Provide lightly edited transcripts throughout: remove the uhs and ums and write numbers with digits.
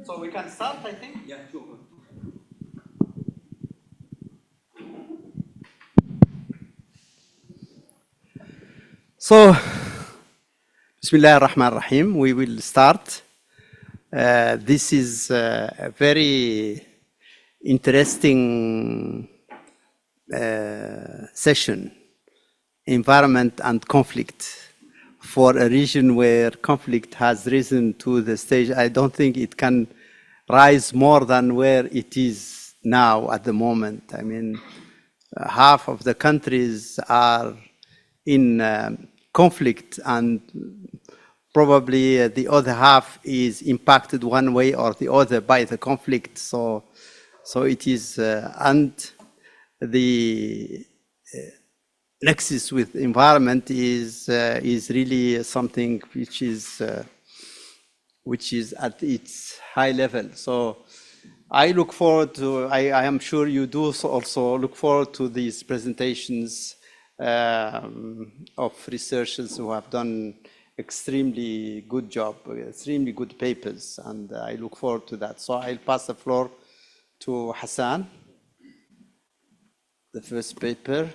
So we can start, I think? Yeah, sure. So, Bismillah ar-Rahman ar-Rahim, we will start. This is a very interesting session, environment and conflict, for a region where conflict has risen to the stage. I don't think it can rise more than where it is now at the moment. I mean, half of the countries are in conflict, and probably the other half is impacted one way or the other by the conflict. So it is, and the nexus with environment is really something which is at its high level. So I look forward to, I am sure you do also look forward to these presentations of researchers who have done extremely good job, extremely good papers, and I look forward to that. So I'll pass the floor to Hassan, the first paper.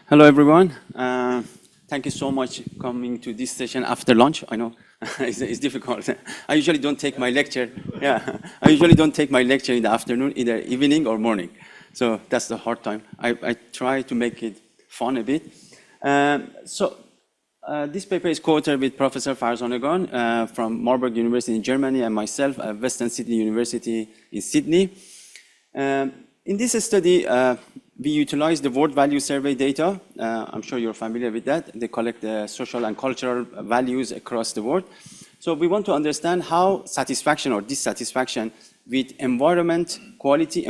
Hello, everyone. Thank you so much for coming to this session after lunch. I know it's difficult. I usually don't take my lecture. Yeah, I usually don't take my lecture in the afternoon, either evening or morning. So that's the hard time. I try to make it fun a bit. This paper is co-authored with Professor Farzanegan from Marburg University in Germany and myself at Western Sydney University in Sydney. In this study, we utilize the World Value Survey data. I'm sure you're familiar with that. They collect the social and cultural values across the world. So we want to understand how satisfaction or dissatisfaction with environmental quality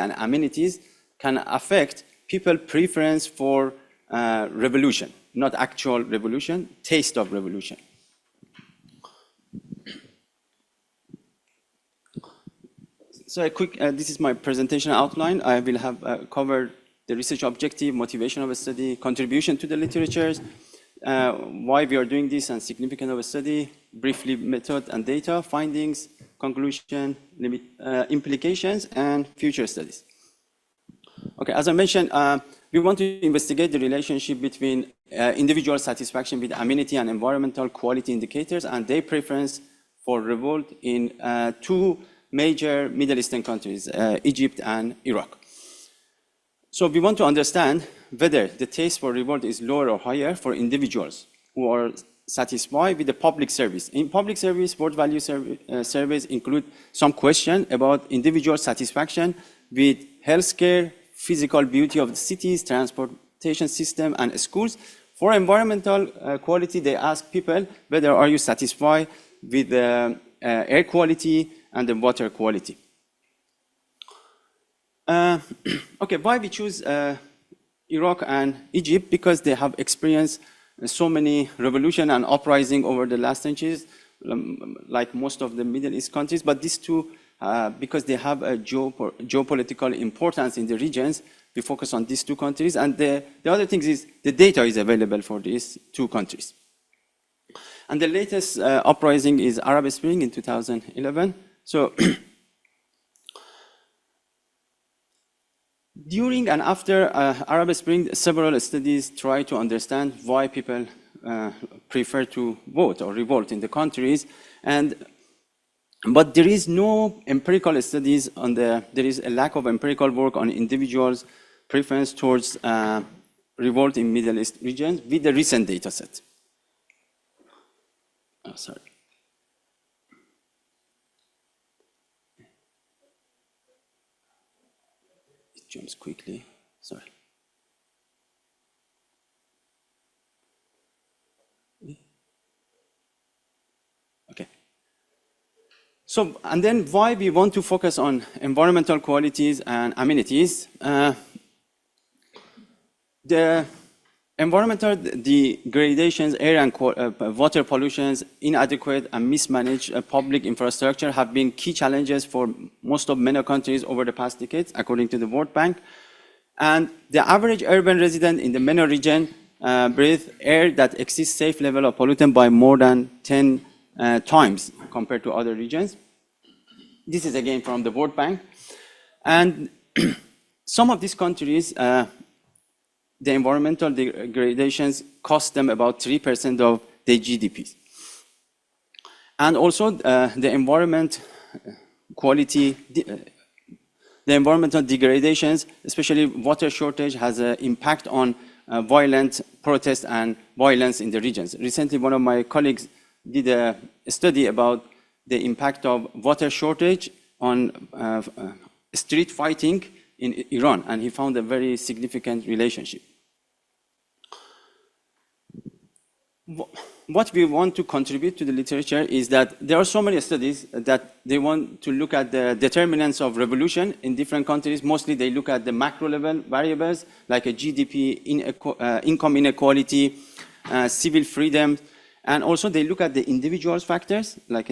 and amenities can affect people's preference for revolution, not actual revolution, taste of revolution. So a quick, this is my presentation outline. I will have covered the research objective, motivation of a study, contribution to the literatures, why we are doing this and significance of a study, briefly method and data, findings, conclusion, implications, and future studies. Okay, as I mentioned, we want to investigate the relationship between individual satisfaction with amenity and environmental quality indicators and their preference for revolt in two major Middle Eastern countries, Egypt and Iraq. So we want to understand whether the taste for revolt is lower or higher for individuals who are satisfied with the public service. In public service, world value surveys include some question about individual satisfaction with healthcare, physical beauty of the cities, transportation system, and schools. For environmental quality, they ask people whether are you satisfied with the air quality and the water quality. Okay, why we choose Iraq and Egypt? Because they have experienced so many revolution and uprising over the last centuries, like most of the Middle East countries. But these two, because they have a geopolitical importance in the regions, we focus on these two countries. And the other thing is the data is available for these two countries. And the latest uprising is Arab Spring in 2011. So during and after Arab Spring, several studies try to understand why people prefer to vote or revolt in the countries. But there is no empirical studies on there is a lack of empirical work on individuals' preference towards revolt in Middle East regions with the recent data set. Oh, sorry. It jumps quickly, sorry. Okay. So, and then why we want to focus on environmental qualities and amenities. The environmental degradations, air and water pollutions, inadequate and mismanaged public infrastructure have been key challenges for most of MENA countries over the past decades, according to the World Bank. And the average urban resident in the MENA region breathes air that exceeds safe level of pollutant by more than 10 times compared to other regions. This is again from the World Bank. And some of these countries, the environmental degradations cost them about 3% of their GDPs. And also the environment quality, the environmental degradations, especially water shortage, has an impact on violent protests and violence in the regions. Recently, one of my colleagues did a study about the impact of water shortage on street fighting in Iran, and he found a very significant relationship. What we want to contribute to the literature is that there are so many studies that they want to look at the determinants of revolution in different countries. Mostly they look at the macro level variables like a GDP, income inequality, civil freedom, and also they look at the individual's factors, like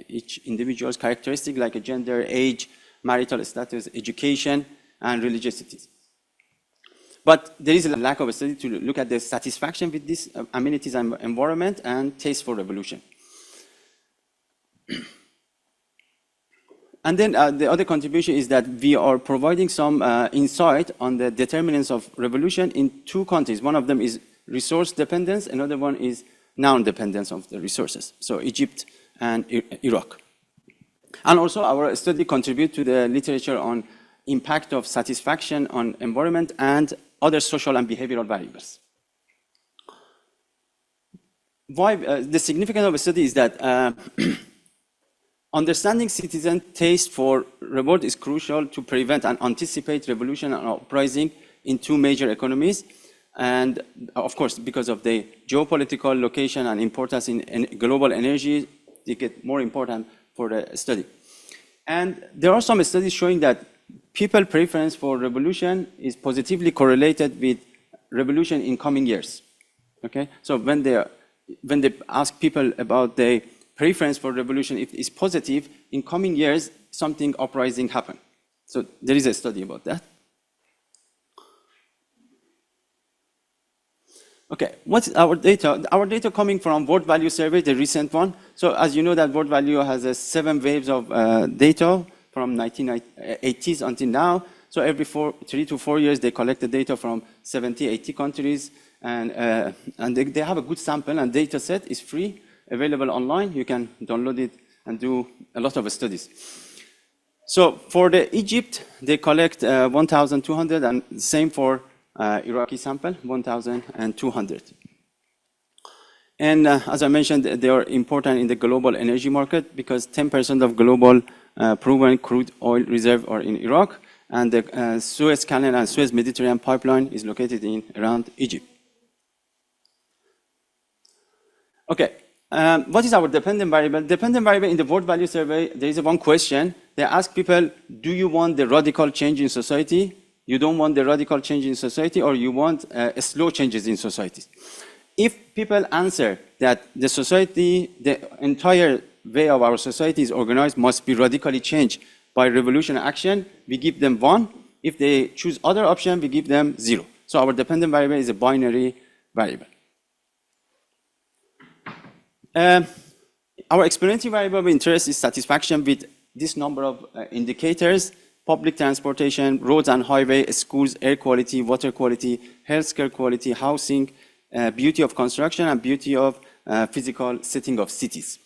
each individual's characteristic, like a gender, age, marital status, education, and religiosity. But there is a lack of a study to look at the satisfaction with these amenities and environment and taste for revolution. And then the other contribution is that we are providing some insight on the determinants of revolution in two countries. One of them is resource dependence, another one is non-dependence of the resources, so Egypt and Iraq. And also our study contributes to the literature on impact of satisfaction on environment and other social and behavioral variables. Why, the significance of a study is that understanding citizen taste for revolt is crucial to prevent and anticipate revolution and uprising in two major economies. And of course, because of the geopolitical location and importance in global energy, they get more important for the study. And there are some studies showing that people preference for revolution is positively correlated with revolution in coming years. Okay, so when they ask people about their preference for revolution, if it's positive, in coming years something uprising happen. So there is a study about that. Okay, what's our data? Our data coming from World Value Survey, the recent one. So as you know that World Value has 7 waves of data from 1980s until now. So every 3 to 4 years, they collect the data from 70, 80 countries, and they have a good sample, and data set is free, available online. You can download it and do a lot of studies. So for the Egypt, they collect 1,200, and same for Iraqi sample, 1,200. And as I mentioned, they are important in the global energy market because 10% of global proven crude oil reserve are in Iraq, and the Suez Canal and Suez Mediterranean pipeline is located in around Egypt. Okay, what is our dependent variable? Dependent variable in the World Value Survey, there is one question. They ask people, do you want the radical change in society? You don't want the radical change in society, or you want slow changes in society? If people answer that the society, the entire way of our society is organized must be radically changed by revolutionary action, we give them 1. If they choose other option, we give them 0. So our dependent variable is a binary variable. Our explanatory variable of interest is satisfaction with this number of indicators: public transportation, roads and highway, schools, air quality, water quality, healthcare quality, housing, beauty of construction, and beauty of physical setting of cities.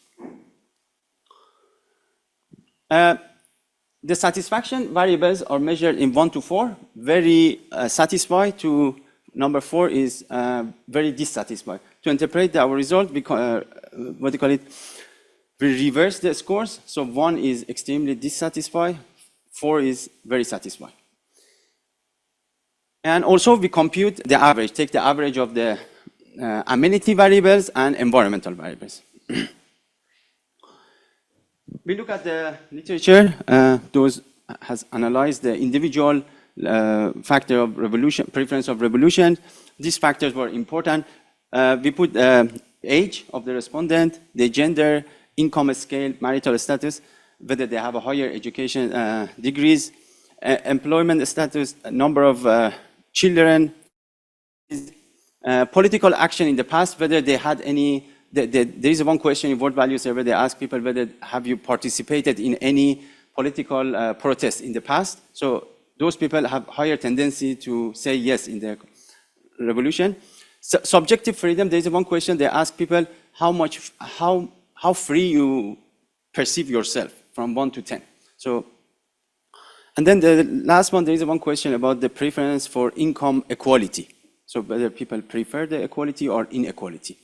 The satisfaction variables are measured in 1 to 4. Very satisfied to number 4 is very dissatisfied. To interpret our result, we what do you call it? We reverse the scores. So 1 is extremely dissatisfied, 4 is very satisfied. And also we compute the average, take the average of the amenity variables and environmental variables. We look at the literature. Those has analyzed the individual factor of revolution, preference of revolution. These factors were important. We put age of the respondent, the gender, income scale, marital status, whether they have a higher education degrees, employment status, number of children, political action in the past, whether they had any. There is one question in World Value Survey. They ask people whether have you participated in any political protests in the past. So those people have higher tendency to say yes in the revolution. Subjective freedom, there is one question they ask people, how free you perceive yourself from 1 to 10. So, and then the last one, there is one question about the preference for income equality. So whether people prefer the equality or inequality.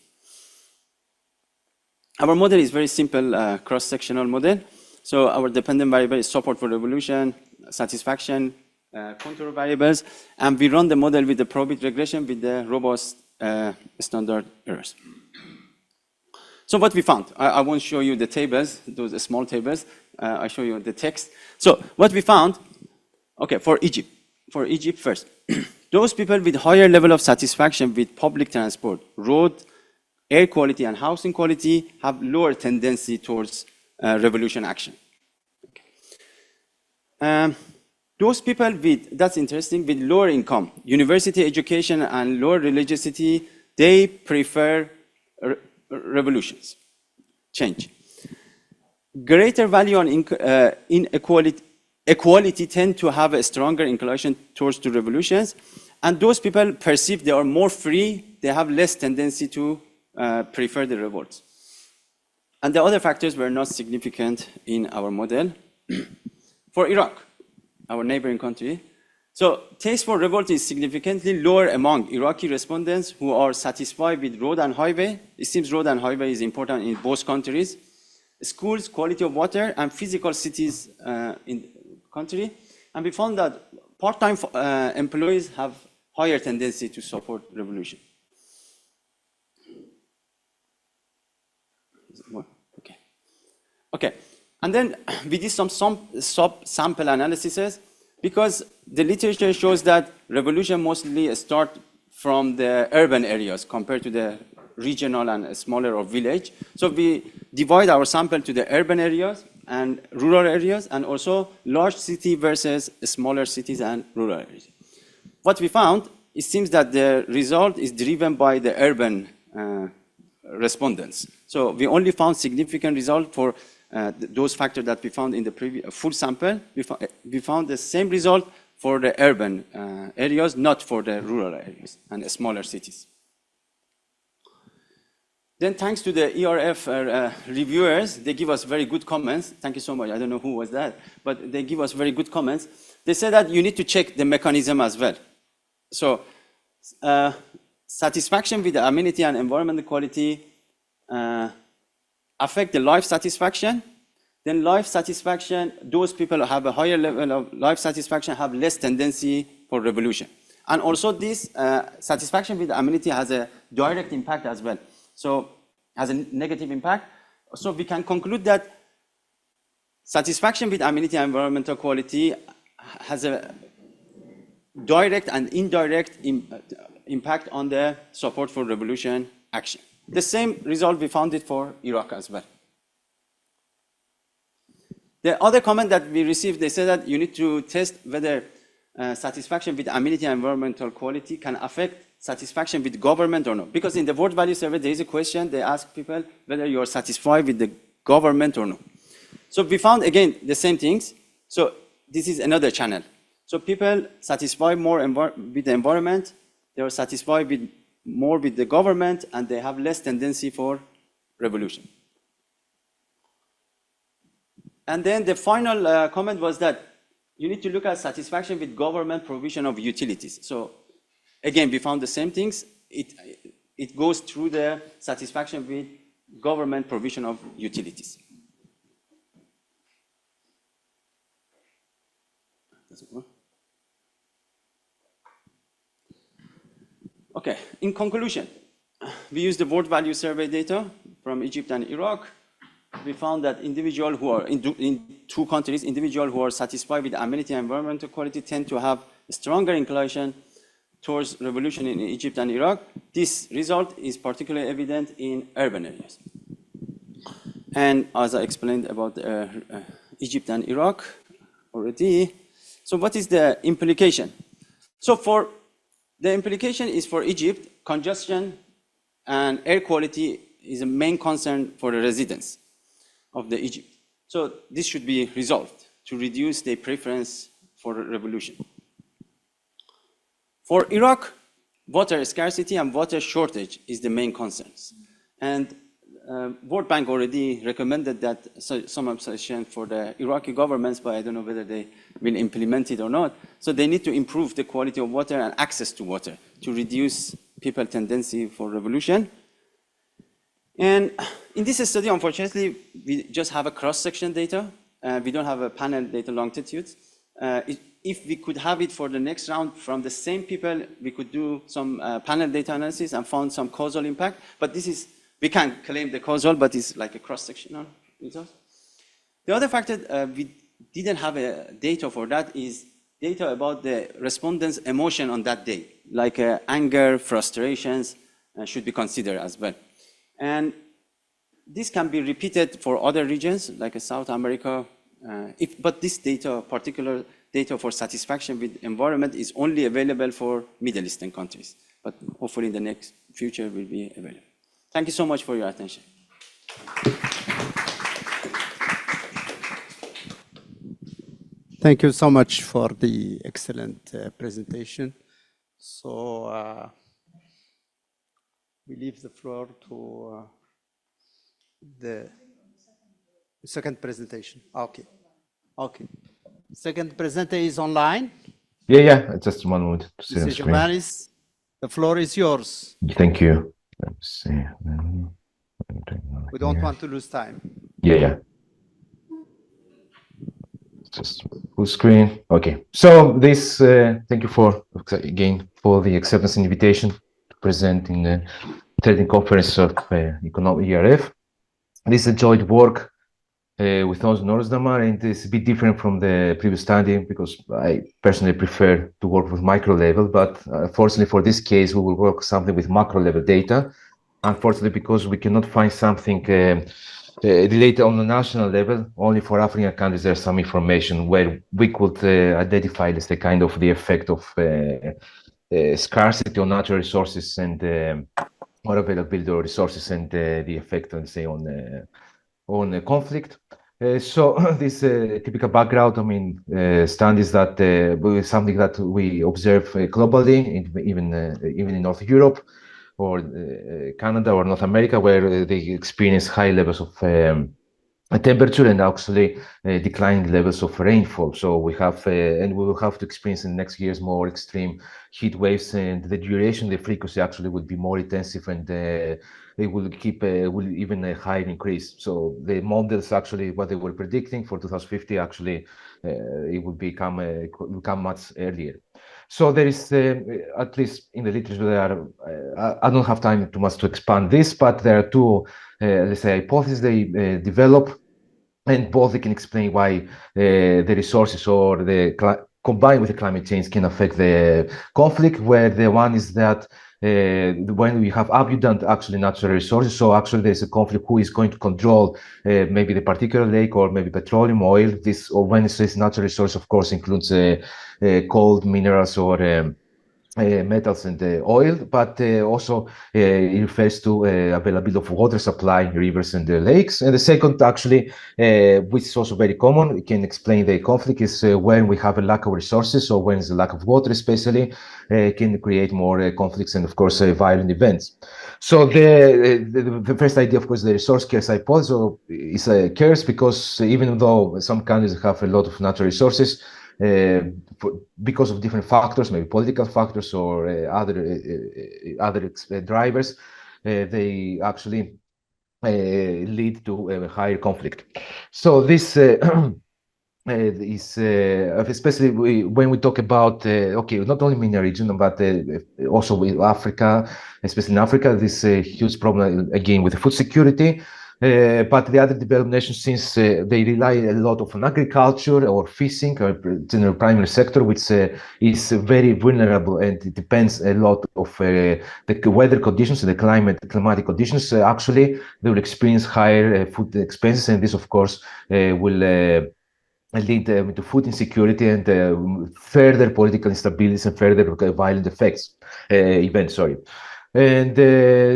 Our model is very simple, cross-sectional model. So our dependent variable is support for revolution, satisfaction, contour variables, and we run the model with the probit regression with the robust standard errors. So what we found, I won't show you the tables, those small tables, I'll show you the text. So what we found, okay, for Egypt first, those people with higher level of satisfaction with public transport, road, air quality, and housing quality have lower tendency towards revolution action. Okay. Those people with, that's interesting, with lower income, university education, and lower religiosity, they prefer revolutions, change. Greater value on equality tend to have a stronger inclination towards the revolutions, and those people perceive they are more free, they have less tendency to prefer the revolts. And the other factors were not significant in our model. For Iraq, our neighboring country, so taste for revolt is significantly lower among Iraqi respondents who are satisfied with road and highway. It seems road and highway is important in both countries. Schools, quality of water, and physical cities in the country. And we found that part-time employees have higher tendency to support revolution. Okay. Okay. And then we did some sub-sample analyses because the literature shows that revolution mostly start from the urban areas compared to the regional and smaller or village. So we divide our sample to the urban areas and rural areas, and also large city versus smaller cities and rural areas. What we found, it seems that the result is driven by the urban respondents. So we only found significant result for those factors that we found in the previous full sample. We found the same result for the urban areas, not for the rural areas and smaller cities. Then thanks to the ERF reviewers, they give us very good comments. Thank you so much. I don't know who was that, but they give us very good comments. They say that you need to check the mechanism as well. So satisfaction with the amenity and environmental quality affect the life satisfaction. Then life satisfaction, those people who have a higher level of life satisfaction have less tendency for revolution. And also this satisfaction with the amenity has a direct impact as well. So has a negative impact. So we can conclude that satisfaction with amenity and environmental quality has a direct and indirect impact on the support for revolution action. The same result we found it for Iraq as well. The other comment that we received, they said that you need to test whether satisfaction with amenity and environmental quality can affect satisfaction with government or not. Because in the word value survey, there is a question, they ask people whether you are satisfied with the government or not. So we found, again, the same things. So this is another channel. So people satisfied more with the environment, they are satisfied with more with the government, and they have less tendency for revolution. And then the final comment was that you need to look at satisfaction with government provision of utilities. So again, we found the same things. It goes through the satisfaction with government provision of utilities. Does it work? Okay, in conclusion, we used the word value survey data from Egypt and Iraq. We found that individuals who are in two countries, individuals who are satisfied with amenity and environmental quality tend to have a stronger inclination towards revolution in Egypt and Iraq. This result is particularly evident in urban areas. And as I explained about Egypt and Iraq already, so what is the implication? So for the implication is for Egypt, congestion and air quality is a main concern for the residents of the Egypt. So this should be resolved. to reduce their preference for revolution. For Iraq, water scarcity and water shortage is the main concerns. And World Bank already recommended that some obsession for the Iraqi governments, but I don't know whether they will implement it or not. So they need to improve the quality of water and access to water to reduce people's tendency for revolution. And in this study, unfortunately, we just have a cross-section data. We don't have a panel data longitudes. If we could have it for the next round from the same people, we could do some panel data analysis and found some causal impact. But this is, we can't claim the causal, but it's like a cross-sectional result. The other factor we didn't have data for that is data about the respondents' emotion on that day, like anger, frustrations, should be considered as well. And this can be repeated for other regions, like South America. But this data, particular data for satisfaction with environment, is only available for Middle Eastern countries. But hopefully in the next future will be available. Thank you so much for your attention. Thank you so much for the excellent presentation. So we leave the floor to the second presentation. Okay. Okay. Second presenter is online. Yeah. Just one moment to see the Mr. screen. Giovanis, the floor is yours. Thank you. Let's see. We don't want to lose time. Yeah. Just full screen. Okay. So this, thank you for again for the acceptance invitation to present in the 13th conference of economic ERF. This is a joint work with Öznur Özdamar, and it's a bit different from the previous study because I personally prefer to work with micro level, but fortunately for this case, we will work something with macro level data. Unfortunately, because we cannot find something related on the national level, only for African countries, there's some information where we could identify the kind of the effect of scarcity on natural resources and or availability of resources and the effect on, say, on conflict. So this typical background, I mean, studies that something that we observe globally, even in North Europe or Canada or North America, where they experience high levels of temperature and actually declining levels of rainfall. So we have, and we will have to experience in the next years more extreme heat waves, and the duration, the frequency actually will be more intensive, and they will keep will even a higher increase. So the models actually what they were predicting for 2050 actually it will become much earlier. So there is at least in the literature there are I don't have time too much to expand this, but there are two let's say hypotheses they develop, and both they can explain why the resources or the combined with the climate change can affect the conflict, where the one is that when we have abundant actually natural resources, so actually there's a conflict who is going to control maybe the particular lake or maybe petroleum, oil, this, or when it says natural resource, of course includes coal, minerals, or metals and oil, but also it refers to availability of water supply, rivers and lakes. And the second, actually, which is also very common, it can explain the conflict, is when we have a lack of resources, or when there's a lack of water, especially, can create more conflicts and, of course, violent events. So the first idea, of course, the resource scarce hypothesis is scarce because even though some countries have a lot of natural resources, because of different factors, maybe political factors or other drivers, they actually lead to a higher conflict. So this is especially when we talk about okay, not only MENA region, but also with Africa, especially in Africa, this huge problem again with the food security. But the other developed nations, since they rely a lot on agriculture or fishing or general primary sector, which is very vulnerable, and it depends a lot of the weather conditions and the climatic conditions, actually they will experience higher food expenses, and this of course will lead to food insecurity and further political instabilities and further violent events. Sorry. And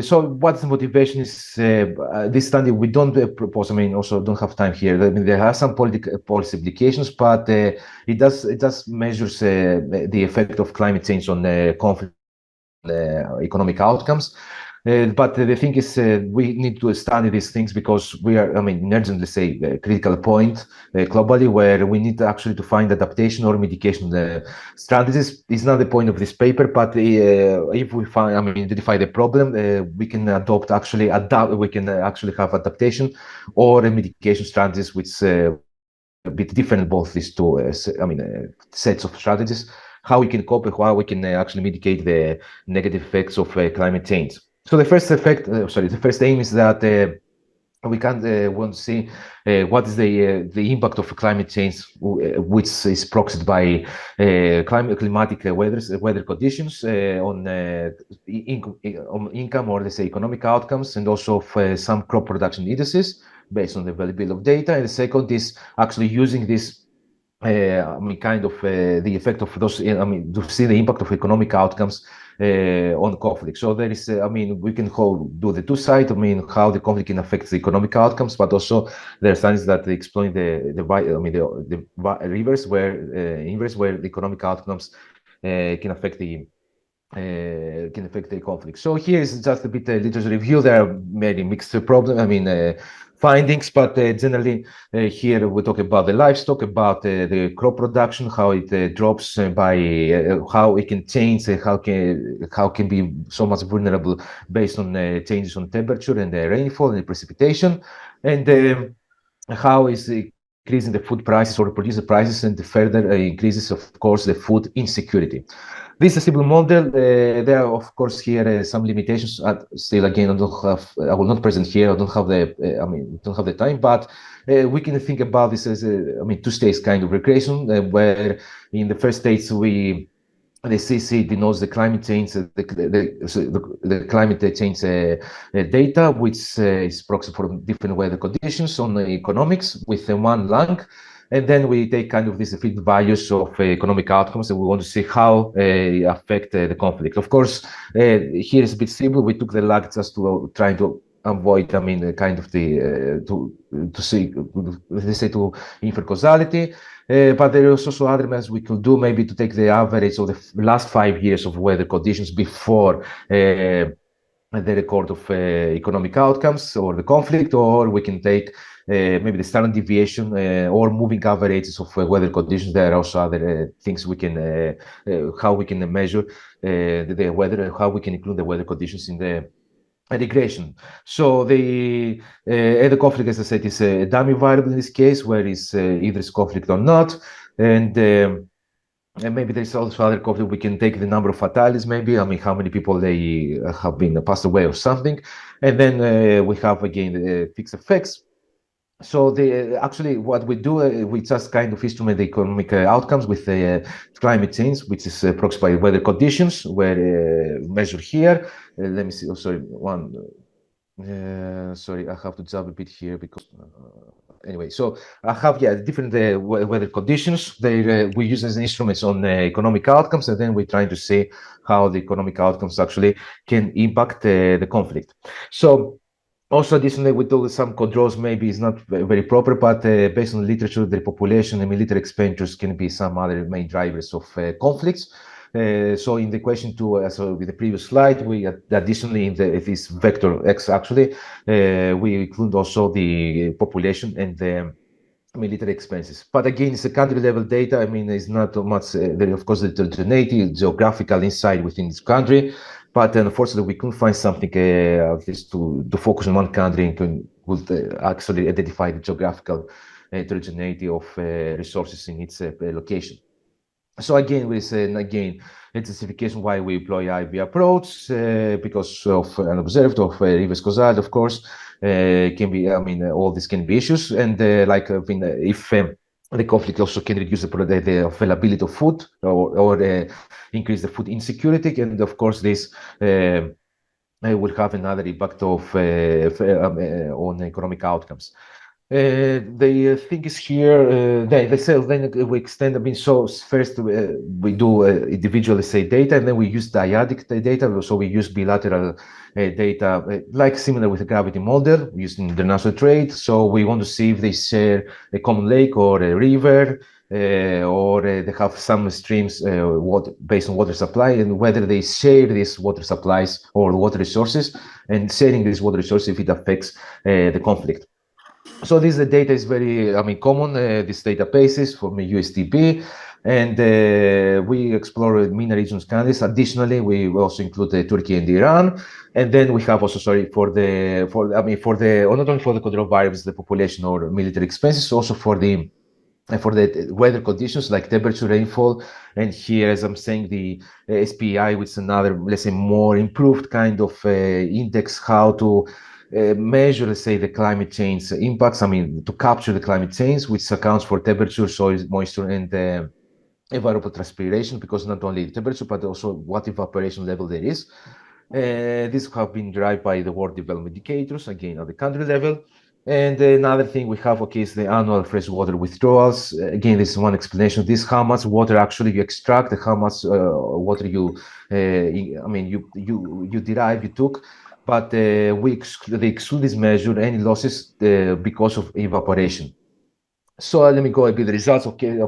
so what's the motivation is this study, we don't propose, I mean, also don't have time here. I mean, there are some policy implications, but it does measures the effect of climate change on conflict, economic outcomes. But the thing is, we need to study these things because we are, I mean, emerging, let's say, a critical point globally where we need actually to find adaptation or mitigation strategies. It's not the point of this paper, but if we find, I mean, identify the problem, we can we can actually have adaptation or mitigation strategies, which a bit different, both these two, sets of strategies, how we can cope and how we can actually mitigate the negative effects of climate change. So the first effect, the first aim is that we can want to see what is the impact of climate change, which is proxied by climatic weather conditions on income or, let's say, economic outcomes, and also of some crop production indices based on the availability of data. And the second is actually using this the effect of those, to see the impact of economic outcomes on conflict. So there is, we can do the two sides, how the conflict can affect the economic outcomes, but also there are studies that explain the reverse, where the economic outcomes can affect the conflict. So here is just a bit literature review. There are many mixed findings, but generally here we talk about the livestock, about the crop production, how it drops by how it can change, how can be so much vulnerable based on changes on temperature and rainfall and precipitation, and how is increasing the food prices or producer prices, and further increases, of course, the food insecurity. This is a simple model. There are, of course, here some limitations. Still, again, I will not present here. I don't have the time. But we can think about this as two-stage kind of regression, where in the first stage the CC denotes the climate change, the climate change data, which is proxy for different weather conditions on the economics with one lag. And then we take kind of these field values of economic outcomes, and we want to see how affect the conflict. Of course, here is a bit simple. We took the lag just to try to avoid, to infer causality. But there is also other measures we could do, maybe to take the average of the last 5 years of weather conditions before the record of economic outcomes or the conflict, or we can take maybe the standard deviation or moving averages of weather conditions. There are also other things we can, how we can measure the weather, how we can include the weather conditions in the regression. So the conflict, as I said, is a dummy variable in this case, where it's either is conflict or not, and maybe there's also other conflict. We can take the number of fatalities, maybe, how many people they have been passed away or something, and then we have again the fixed effects. So actually what we do, we just kind of instrument the economic outcomes with climate change, which is proxied by weather conditions, where measured here. Let me see. Oh, sorry, sorry, I have to jump a bit here because anyway. So I have different weather conditions. We use as instruments on economic outcomes, and then we're trying to see how the economic outcomes actually can impact the conflict. So. Also, additionally, we do some controls, maybe it's not very proper, but based on literature, the population and military expenditures can be some other main drivers of conflicts. So in the question two, so with the previous slide, we additionally in this vector X actually, we include also the population and the military expenses. But again, it's a country level data. It's not much, there of course the heterogeneity, geographical insight within this country, but unfortunately we couldn't find something at least to focus on one country and would actually identify the geographical heterogeneity of resources in its location. So again, we say again, intensification why we employ IV approach because of unobserved of reverse causality, of course, can be. All this can be issues, and if the conflict also can reduce the availability of food or increase the food insecurity, and of course this will have another impact of on economic outcomes. The thing is here, they say then we extend, I mean, so first we do individual, let's say, data, and then we use dyadic data. So we use bilateral data, like similar with the gravity model, using international trade. So we want to see if they share a common lake or a river, or they have some streams based on water supply, and whether they share these water supplies or water resources, and sharing these water resources if it affects the conflict. So this data is very, I mean, common, these databases from USDB, and we explore MENA regions countries. Additionally, we also include Turkey and Iran, and then we have also, sorry, not only for the control variables, the population or military expenses, also for the weather conditions like temperature, rainfall, and here, as I'm saying, the SPI, which is another, let's say, more improved kind of index, how to measure, let's say, the climate change impacts. I mean, to capture the climate change, which accounts for temperature, soil moisture, and evapotranspiration, because not only temperature, but also what evaporation level there is. These have been derived by the World Development Indicators, again, at the country level. And another thing we have, okay, is the annual freshwater withdrawals. Again, this is one explanation. This how much water actually you extract, how much water you, you derive, you took. But they exclude this measure, any losses because of evaporation. So let me go a bit the results. Okay,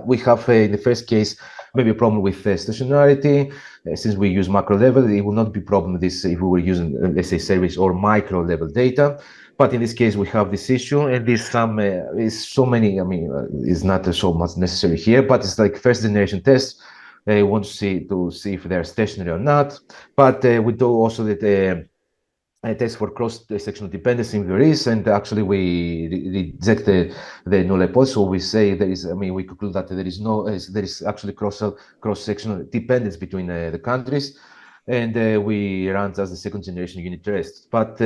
we have in the first case maybe a problem with stationarity. Since we use macro level, it will not be a problem with this if we were using, let's say, service or micro level data. But in this case, we have this issue, and this is so many. I mean, it's not so much necessary here, but it's like first generation test. We want to see if they're stationary or not. But we do also that. Test for cross-sectional dependency if there is, and actually we reject the null hypothesis. So we say there is, I mean, we conclude that there is actually cross-sectional dependence between the countries, and we run just the second generation unit test. But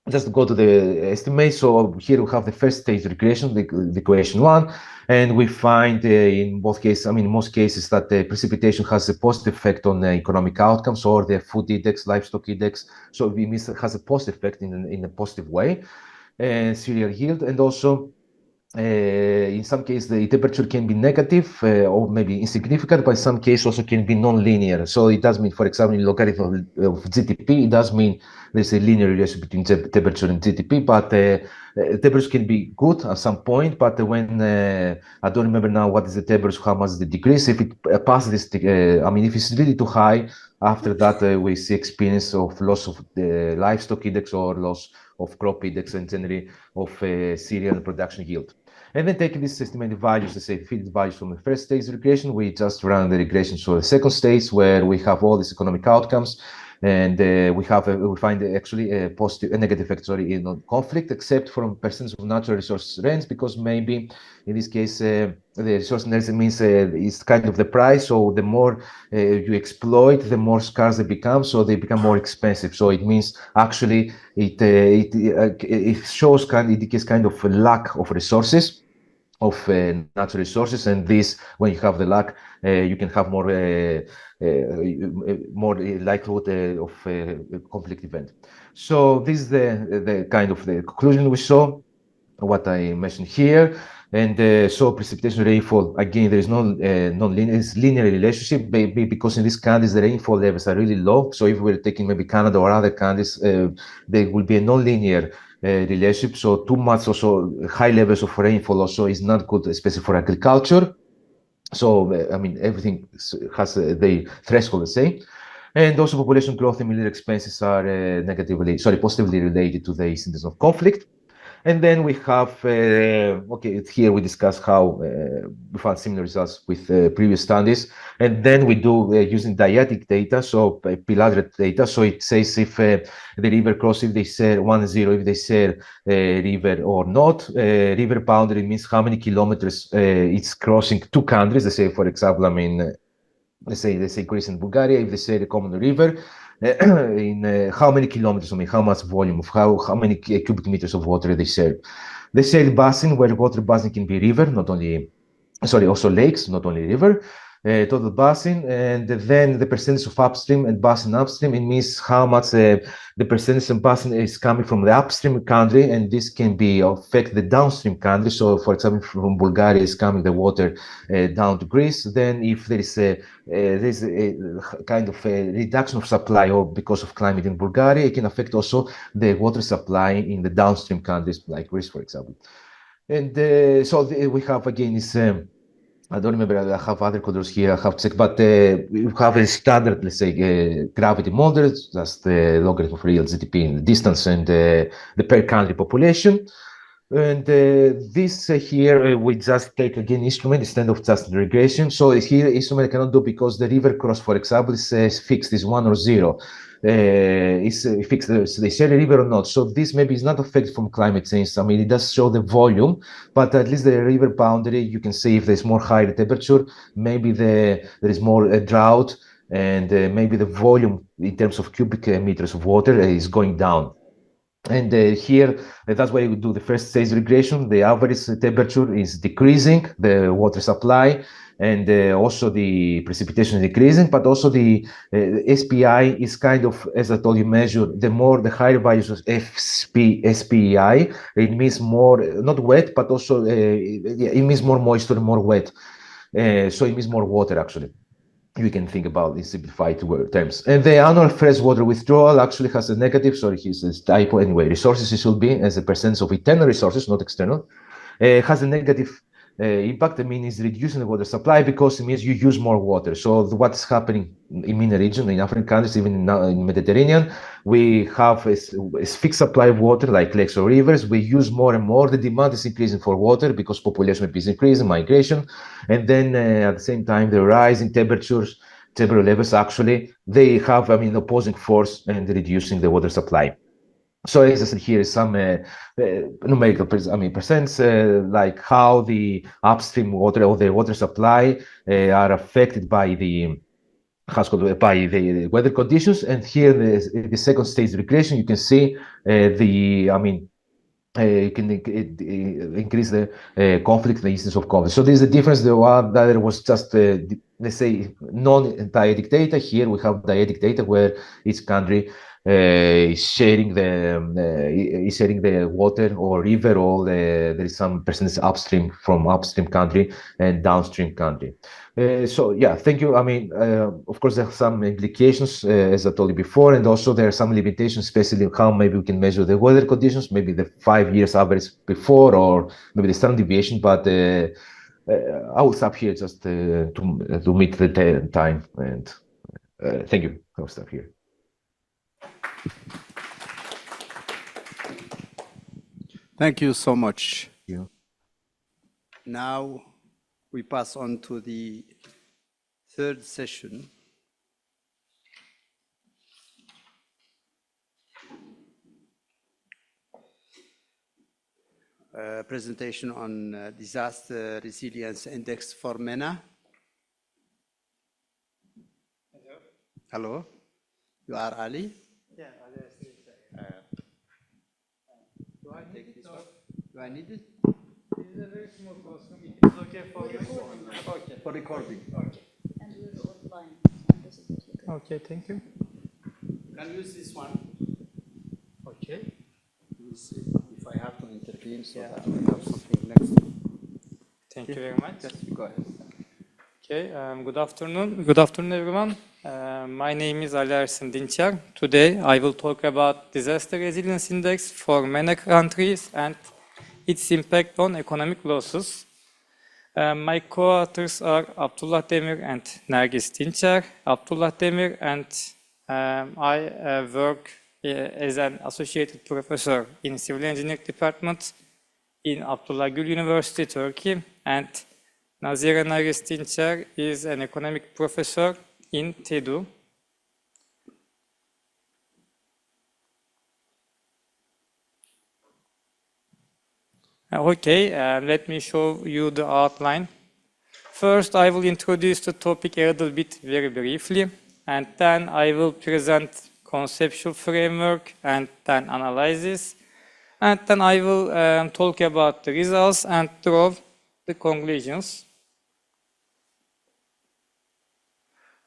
just go to the estimate. So here we have the first stage regression, the equation one, and we find in both cases, I mean, in most cases, that the precipitation has a positive effect on economic outcomes or the food index, livestock index. So it means it has a positive effect in a positive way, and cereal yield, and also in some cases the temperature can be negative or maybe insignificant, but in some cases also can be non-linear. So it does mean, for example, in logarithm of GDP, it does mean there's a linear relationship between temperature and GDP, but temperature can be good at some point. But when I don't remember now what is the temperature, how much is the decrease. If it passes this, I mean, if it's really too high, after that we see experience of loss of the livestock index or loss of crop index, and generally of cereal production yield. And then taking these estimated values, let's say fitted values from the first stage regression, we just run the regression for the second stage where we have all these economic outcomes, and we find actually a negative effect, sorry, in conflict, except from percentage of natural resource rents, because maybe in this case the resource rents means it's kind of the price. So the more you exploit, the more scarce they become, so they become more expensive. So it means actually it shows indicates kind of a lack of resources, of natural resources, and this, when you have the lack, you can have more likelihood of conflict event. So this is the kind of the conclusion we saw, what I mentioned here. And so precipitation rainfall, again, there is no linear relationship, maybe because in these countries the rainfall levels are really low. So if we're taking maybe Canada or other countries, there will be a non-linear relationship. So too much also high levels of rainfall also is not good, especially for agriculture. So I mean, everything has the threshold, let's say. And also population growth and military expenses are positively related to the incidence of conflict. And then we have, okay, here we discuss how we found similar results with previous studies. And then we do using dyadic data, so bilateral data. So it says if the river cross, if they share 1-0, if they share river or not. River boundary means how many kilometers it's crossing two countries. Let's say, for example, I mean, let's say Greece and Bulgaria, if they share a common river, in how many kilometers, I mean, how much volume of how many cubic meters of water they share. They share basin, where water basin can be river, not only, sorry, also lakes, not only river. total basin, and then the percentage of upstream and basin upstream. It means how much the percentage of basin is coming from the upstream country, and this can be affect the downstream country. So, for example, from Bulgaria is coming the water down to Greece. Then, if there is a kind of a reduction of supply, or because of climate in Bulgaria, it can affect also the water supply in the downstream countries like Greece, for example. And so we have again this. I don't remember. I have other controls here. I have to check, but we have a standard, let's say, gravity model, just the logarithm of real GDP in the distance and the per country population. And this here, we just take again instrument instead of just the regression. So here, instrument I cannot do because the river cross, for example, is fixed, is 1 or 0. Is fixed, they share a river or not. So this maybe is not affected from climate change. I mean, it does show the volume, but at least the river boundary, you can see if there's more higher temperature, maybe there is more drought, and maybe the volume in terms of cubic meters of water is going down. And here, that's why we do the first stage regression. The average temperature is decreasing, the water supply, and also the precipitation is decreasing, but also the SPI is kind of, as I told you, measured. The higher values of SPI, it means more, not wet, but also it means more moisture, more wet. So it means more water, actually. We can think about in simplified terms. And the annual freshwater withdrawal actually has a negative, sorry, here's a typo anyway, resources it should be as a percentage of internal resources, not external, has a negative impact. I mean, it's reducing the water supply because it means you use more water. So what's happening in MENA region, in African countries, even in Mediterranean, we have a fixed supply of water like lakes or rivers. We use more and more. The demand is increasing for water because population is increasing, migration. And then at the same time, the rise in temperature levels, actually, they have, I mean, opposing force and reducing the water supply. So as I said, here is some numerical, percents, like how the upstream water or the water supply are affected by the weather conditions. And here, the second stage regression, you can see you can increase the conflict, the instance of conflict. So this is the difference. The one that was just, let's say, non-dyadic data. Here we have dyadic data where each country is sharing the water or river, or there is some percentage upstream from upstream country and downstream country. So yeah, thank you. I mean, of course, there are some implications, as I told you before, and also there are some limitations, especially how maybe we can measure the weather conditions, maybe the 5 years average before, or maybe the standard deviation. But I will stop here just to meet the time. And thank you. I'll stop here. Thank you so much. Yeah. Now we pass on to the third session. Presentation on Disaster Resilience Index for MENA. Hello. Hello. You are Ali? Yeah, Ali. Do I take this one? Do I need it? This is a very small classroom. It is okay for recording. Okay. For recording. Okay. And we're online. This is what you can. Okay, thank you. Can use this one. Okay. We'll see if I have to intervene so that we have something next. Thank you very much. Yes, go ahead. Okay, good afternoon. Good afternoon, everyone. My name is Ersin Dinçer. Today, I will talk about Disaster Resilience Index for MENA countries and its impact on economic losses. My co-authors are Abdullah Demir and Nergiz Dincer. Abdullah Demir and I work as an associated professor in Civil Engineering Department in Abdullah Gül University, Turkey, and Nazira Nergiz Dincer is an economic professor in TEDU. Okay, let me show you the outline. First, I will introduce the topic a little bit very briefly, and then I will present conceptual framework and then analysis, and then I will talk about the results and draw the conclusions.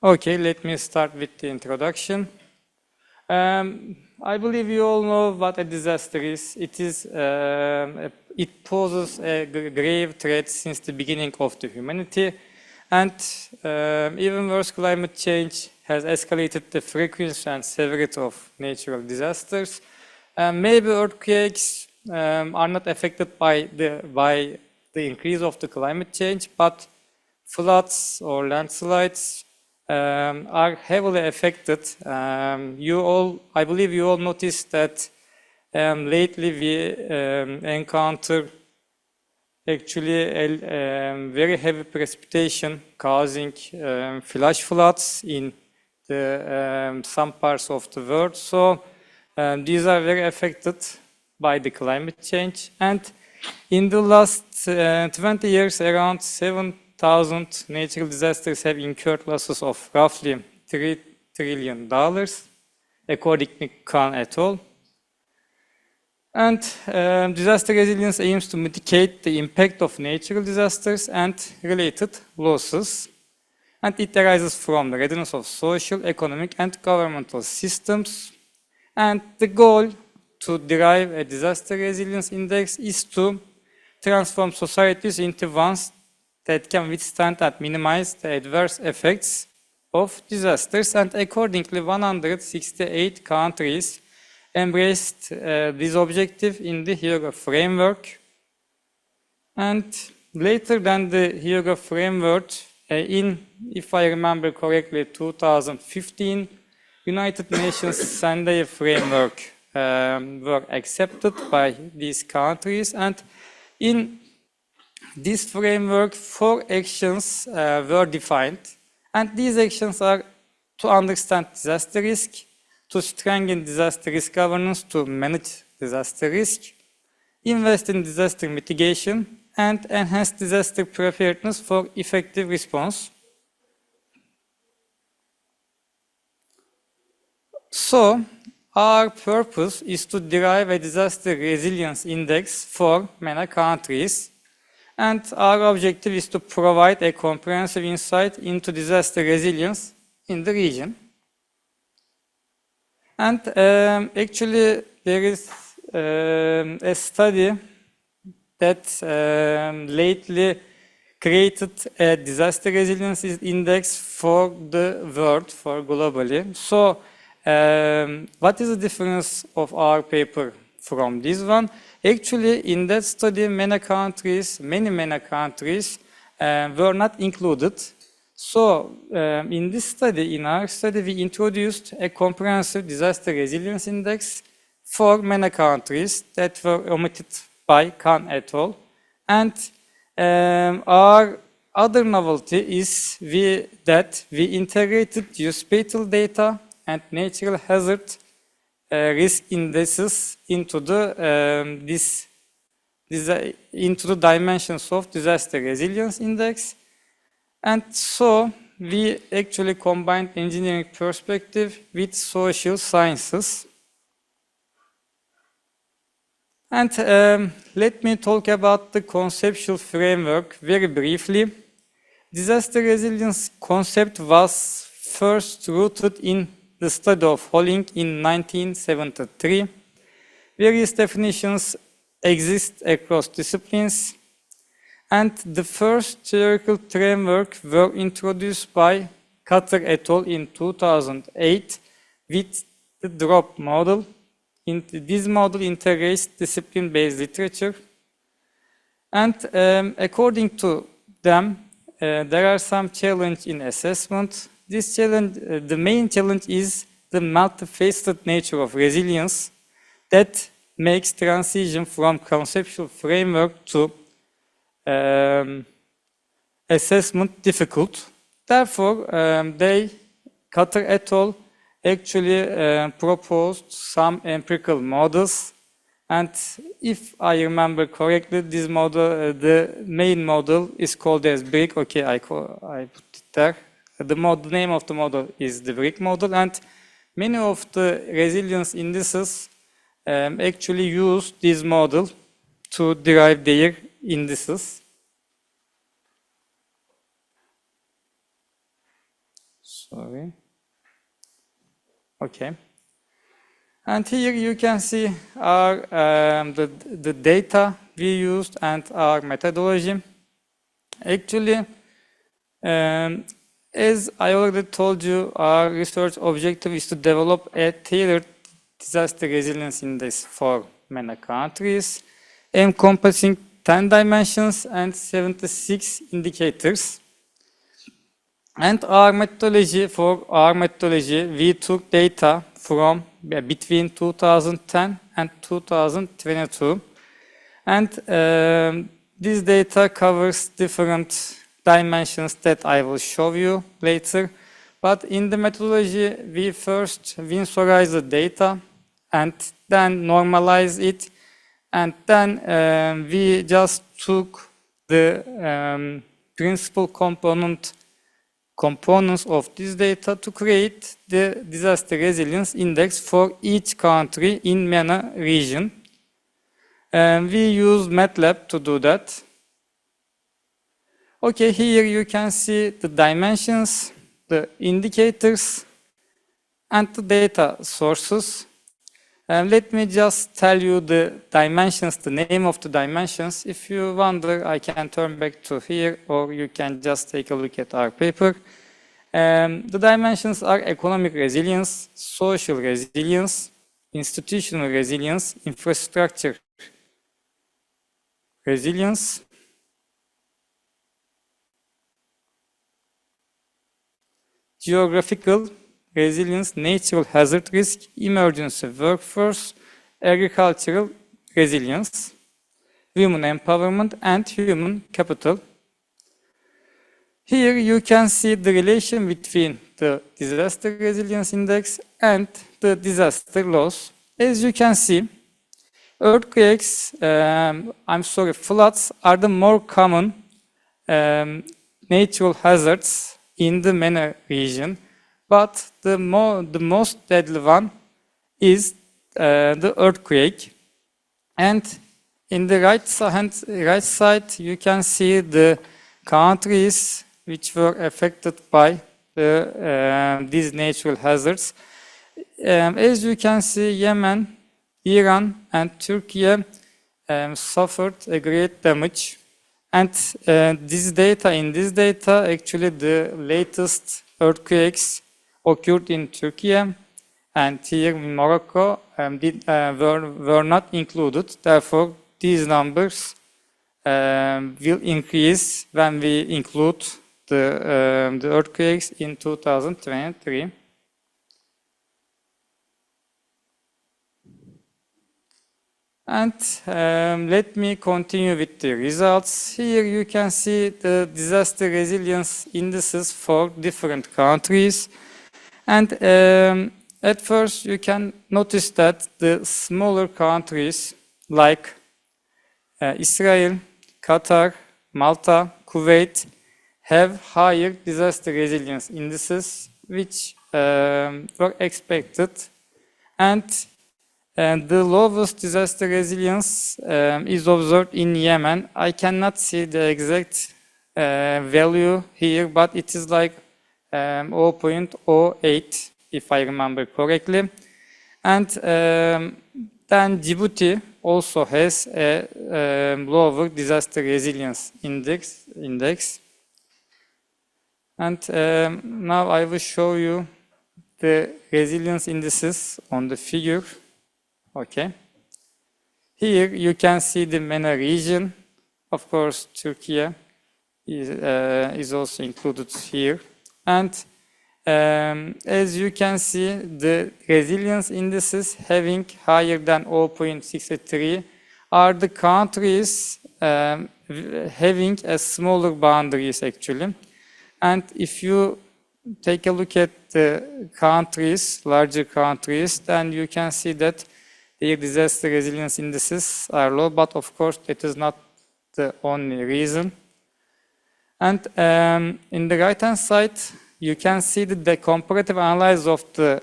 Okay, let me start with the introduction. I believe you all know what a disaster is. It poses a grave threat since the beginning of the humanity, and even worse, climate change has escalated the frequency and severity of natural disasters. Maybe earthquakes are not affected by the increase of the climate change, but floods or landslides are heavily affected. I believe you all noticed that lately we encounter actually a very heavy precipitation causing flash floods in some parts of the world. So these are very affected by the climate change. And in the last 20 years, around 7,000 natural disasters have incurred losses of roughly $3 trillion, according to Khan et al. And disaster resilience aims to mitigate the impact of natural disasters and related losses. And it arises from the readiness of social, economic, and governmental systems. And the goal to derive a disaster resilience index is to transform societies into ones that can withstand and minimize the adverse effects of disasters. And accordingly, 168 countries embraced this objective in the ERF framework. And later than the ERF framework, if I remember correctly, 2015, United Nations Sendai framework were accepted by these countries. And in this framework, 4 actions were defined. And these actions are to understand disaster risk, to strengthen disaster risk governance, to manage disaster risk, invest in disaster mitigation, and enhance disaster preparedness for effective response. So, our purpose is to derive a disaster resilience index for MENA countries, and our objective is to provide a comprehensive insight into disaster resilience in the region. And actually, there is a study that lately created a disaster resilience index for the world, for globally. So, what is the difference of our paper from this one? Actually, in that study, many MENA countries were not included. So, in our study, we introduced a comprehensive disaster resilience index for MENA countries that were omitted by Khan et al. And our other novelty is that we integrated geospatial data and natural hazard risk indices into the dimensions of disaster resilience index. And so we actually combined engineering perspective with social sciences. And let me talk about the conceptual framework very briefly. Disaster resilience concept was first rooted in the study of Holling in 1973. Various definitions exist across disciplines, and the first theoretical framework were introduced by Cutter et al. In 2008 with the drop model. This model integrates discipline-based literature, and according to them, there are some challenges in assessment. This challenge, the main challenge is the multifaceted nature of resilience that makes transition from conceptual framework to assessment difficult. Therefore, Cutter et al. Actually proposed some empirical models, and if I remember correctly, this model, the main model is called as BRIC. Okay, I put it there. The name of the model is the BRIC model, and many of the resilience indices actually use this model to derive their indices. Sorry. Okay. And here you can see our the data we used and our methodology. Actually, as I already told you, our research objective is to develop a tailored disaster resilience index for MENA countries, encompassing 10 dimensions and 76 indicators. And our methodology, we took data from between 2010 and 2022. And this data covers different dimensions that I will show you later. But in the methodology, we first visualize the data and then normalize it. And then we just took the principal components of this data to create the disaster resilience index for each country in MENA region. We use MATLAB to do that. Okay, here you can see the dimensions, the indicators, and the data sources. Let me just tell you the dimensions, the name of the dimensions. If you wonder, I can turn back to here, or you can just take a look at our paper. The dimensions are economic resilience, social resilience, institutional resilience, infrastructure resilience, geographical resilience, natural hazard risk, emergency workforce, agricultural resilience, women empowerment, and human capital. Here you can see the relation between the disaster resilience index and the disaster loss. As you can see, earthquakes, floods are the more common natural hazards in the MENA region. But the most deadly one is the earthquake. And in the right side, you can see the countries which were affected by these natural hazards. As you can see, Yemen, Iran, and Turkey suffered a great damage. And in this data, actually the latest earthquakes occurred in Turkey, and here in Morocco were not included. Therefore, these numbers will increase when we include the earthquakes in 2023. And let me continue with the results. Here you can see the disaster resilience indices for different countries. And at first you can notice that the smaller countries like Israel, Qatar, Malta, Kuwait have higher disaster resilience indices, which were expected. And the lowest disaster resilience is observed in Yemen. I cannot see the exact value here, but it is like 0.08, if I remember correctly. And then Djibouti also has a lower disaster resilience index. And now I will show you the resilience indices on the figure. Okay. Here you can see the MENA region. Of course, Turkey is also included here. And as you can see, the resilience indices having higher than 0.63 are the countries having a smaller boundaries actually. And if you take a look at the countries, larger countries, then you can see that their disaster resilience indices are low, but of course that is not the only reason. And in the right-hand side, you can see the comparative analysis of the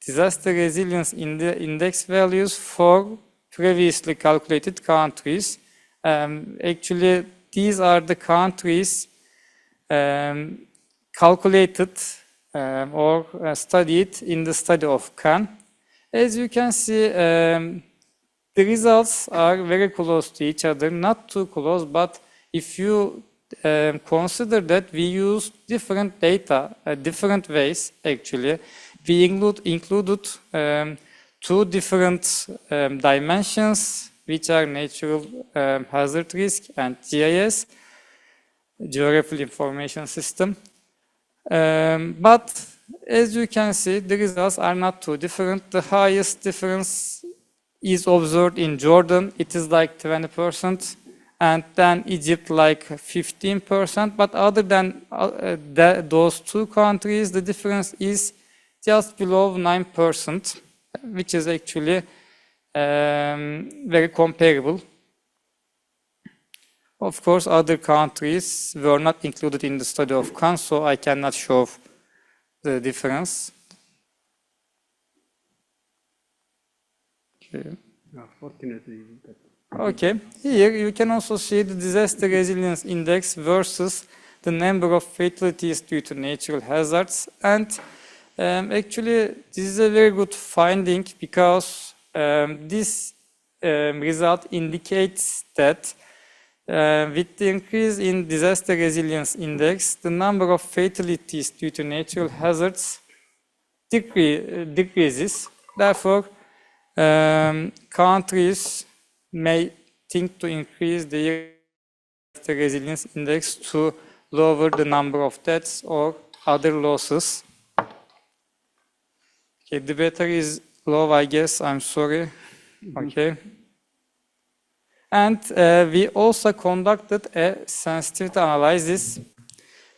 disaster resilience index values for previously calculated countries. Actually, these are the countries calculated or studied in the study of Khan. As you can see, the results are very close to each other, not too close, but if you consider that we use different data, different ways actually, we included two different dimensions, which are natural hazard risk and GIS, Geographical Information System. But as you can see, the results are not too different. The highest difference is observed in Jordan. It is like 20%, and then Egypt like 15%. But other than those two countries, the difference is just below 9%, which is actually very comparable. Of course, other countries were not included in the study of Khan, so I cannot show the difference. Okay. Okay, here you can also see the disaster resilience index versus the number of fatalities due to natural hazards. And actually, this is a very good finding because this result indicates that with the increase in disaster resilience index, the number of fatalities due to natural hazards decreases. Therefore, countries may think to increase the disaster resilience index to lower the number of deaths or other losses. Okay, the battery is low, I guess. I'm sorry. Okay. And we also conducted a sensitivity analysis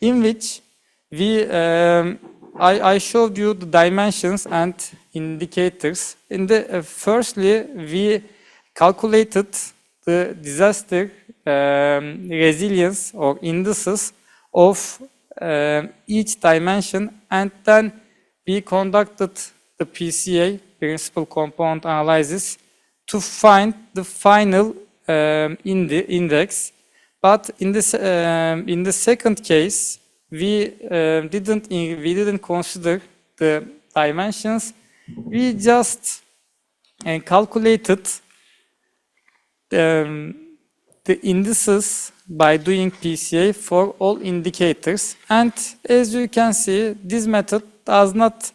in which we, I showed you the dimensions and indicators. In the firstly, we calculated the disaster resilience or indices of each dimension, and then we conducted the PCA, principal component analysis, to find the final in the index. But in the second case, we didn't consider the dimensions. We just calculated the indices by doing PCA for all indicators. And as you can see, this method does not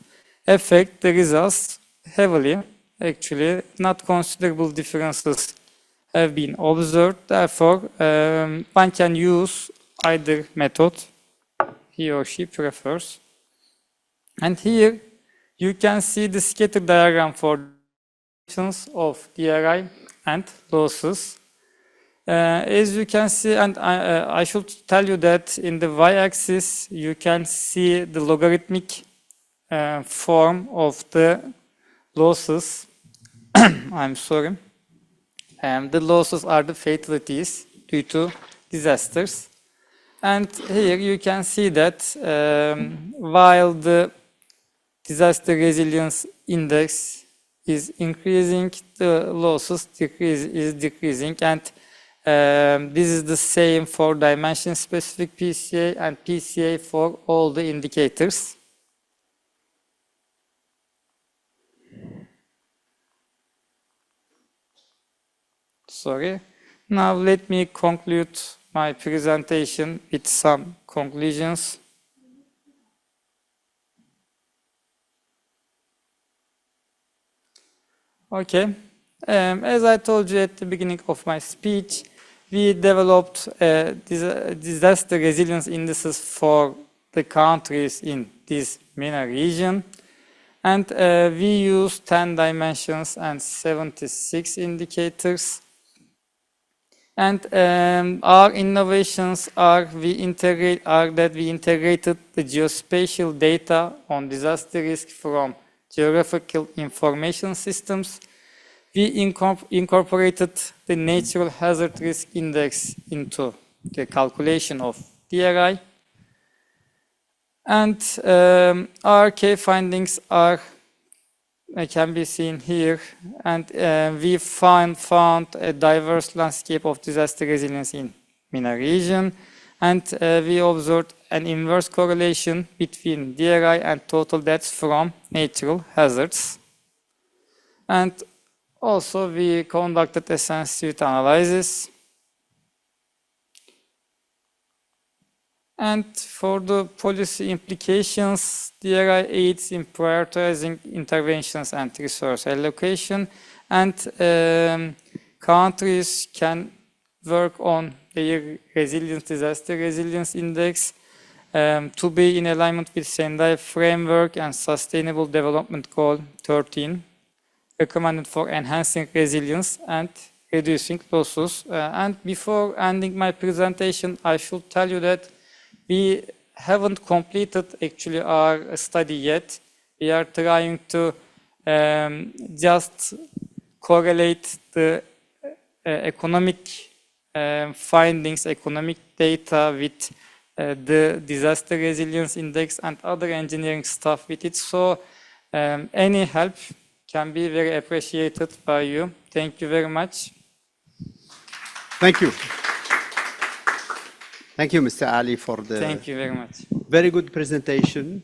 affect the results heavily. Actually, not considerable differences have been observed. Therefore, one can use either method he or she prefers. And here you can see the scatter diagram for of DRI and losses. As you can see, and I should tell you that in the y-axis you can see the logarithmic form of the losses. I'm sorry. The losses are the fatalities due to disasters. And here you can see that while the disaster resilience index is increasing, the losses is decreasing. And this is the same for dimension-specific PCA and PCA for all the indicators. Sorry. Now let me conclude my presentation with some conclusions. Okay. As I told you at the beginning of my speech, we developed disaster resilience indices for the countries in this MENA region. And we used 10 dimensions and 76 indicators. And our innovations are that we integrated the geospatial data on disaster risk from geographical information systems. We incorporated the natural hazard risk index into the calculation of DRI. And our key findings can be seen here, and we found a diverse landscape of disaster resilience in MENA region, and we observed an inverse correlation between DRI and total deaths from natural hazards. And also we conducted a sensitivity analysis. And for the policy implications, DRI aids in prioritizing interventions and resource allocation, and countries can work on their resilience, disaster resilience index to be in alignment with Sendai framework and Sustainable Development Goal 13, recommended for enhancing resilience and reducing losses. And before ending my presentation, I should tell you that we haven't completed actually our study yet. We are trying to just correlate the economic findings, economic data with the disaster resilience index and other engineering stuff with it. So any help can be very appreciated by you. Thank you very much. Thank you. Thank you, Mr. Ali, for the Thank you very much. very good presentation.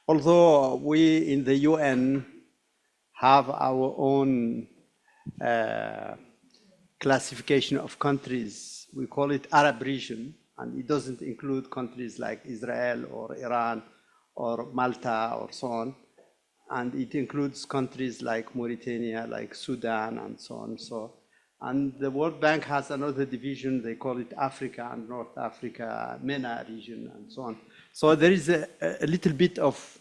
Although we in the UN have our own classification of countries, we call it Arab region, and it doesn't include countries like Israel or Iran or Malta or so on. And it includes countries like Mauritania, like Sudan, and so on. And the World Bank has another division, they call it Africa and North Africa, MENA region, and so on. So there is a little bit of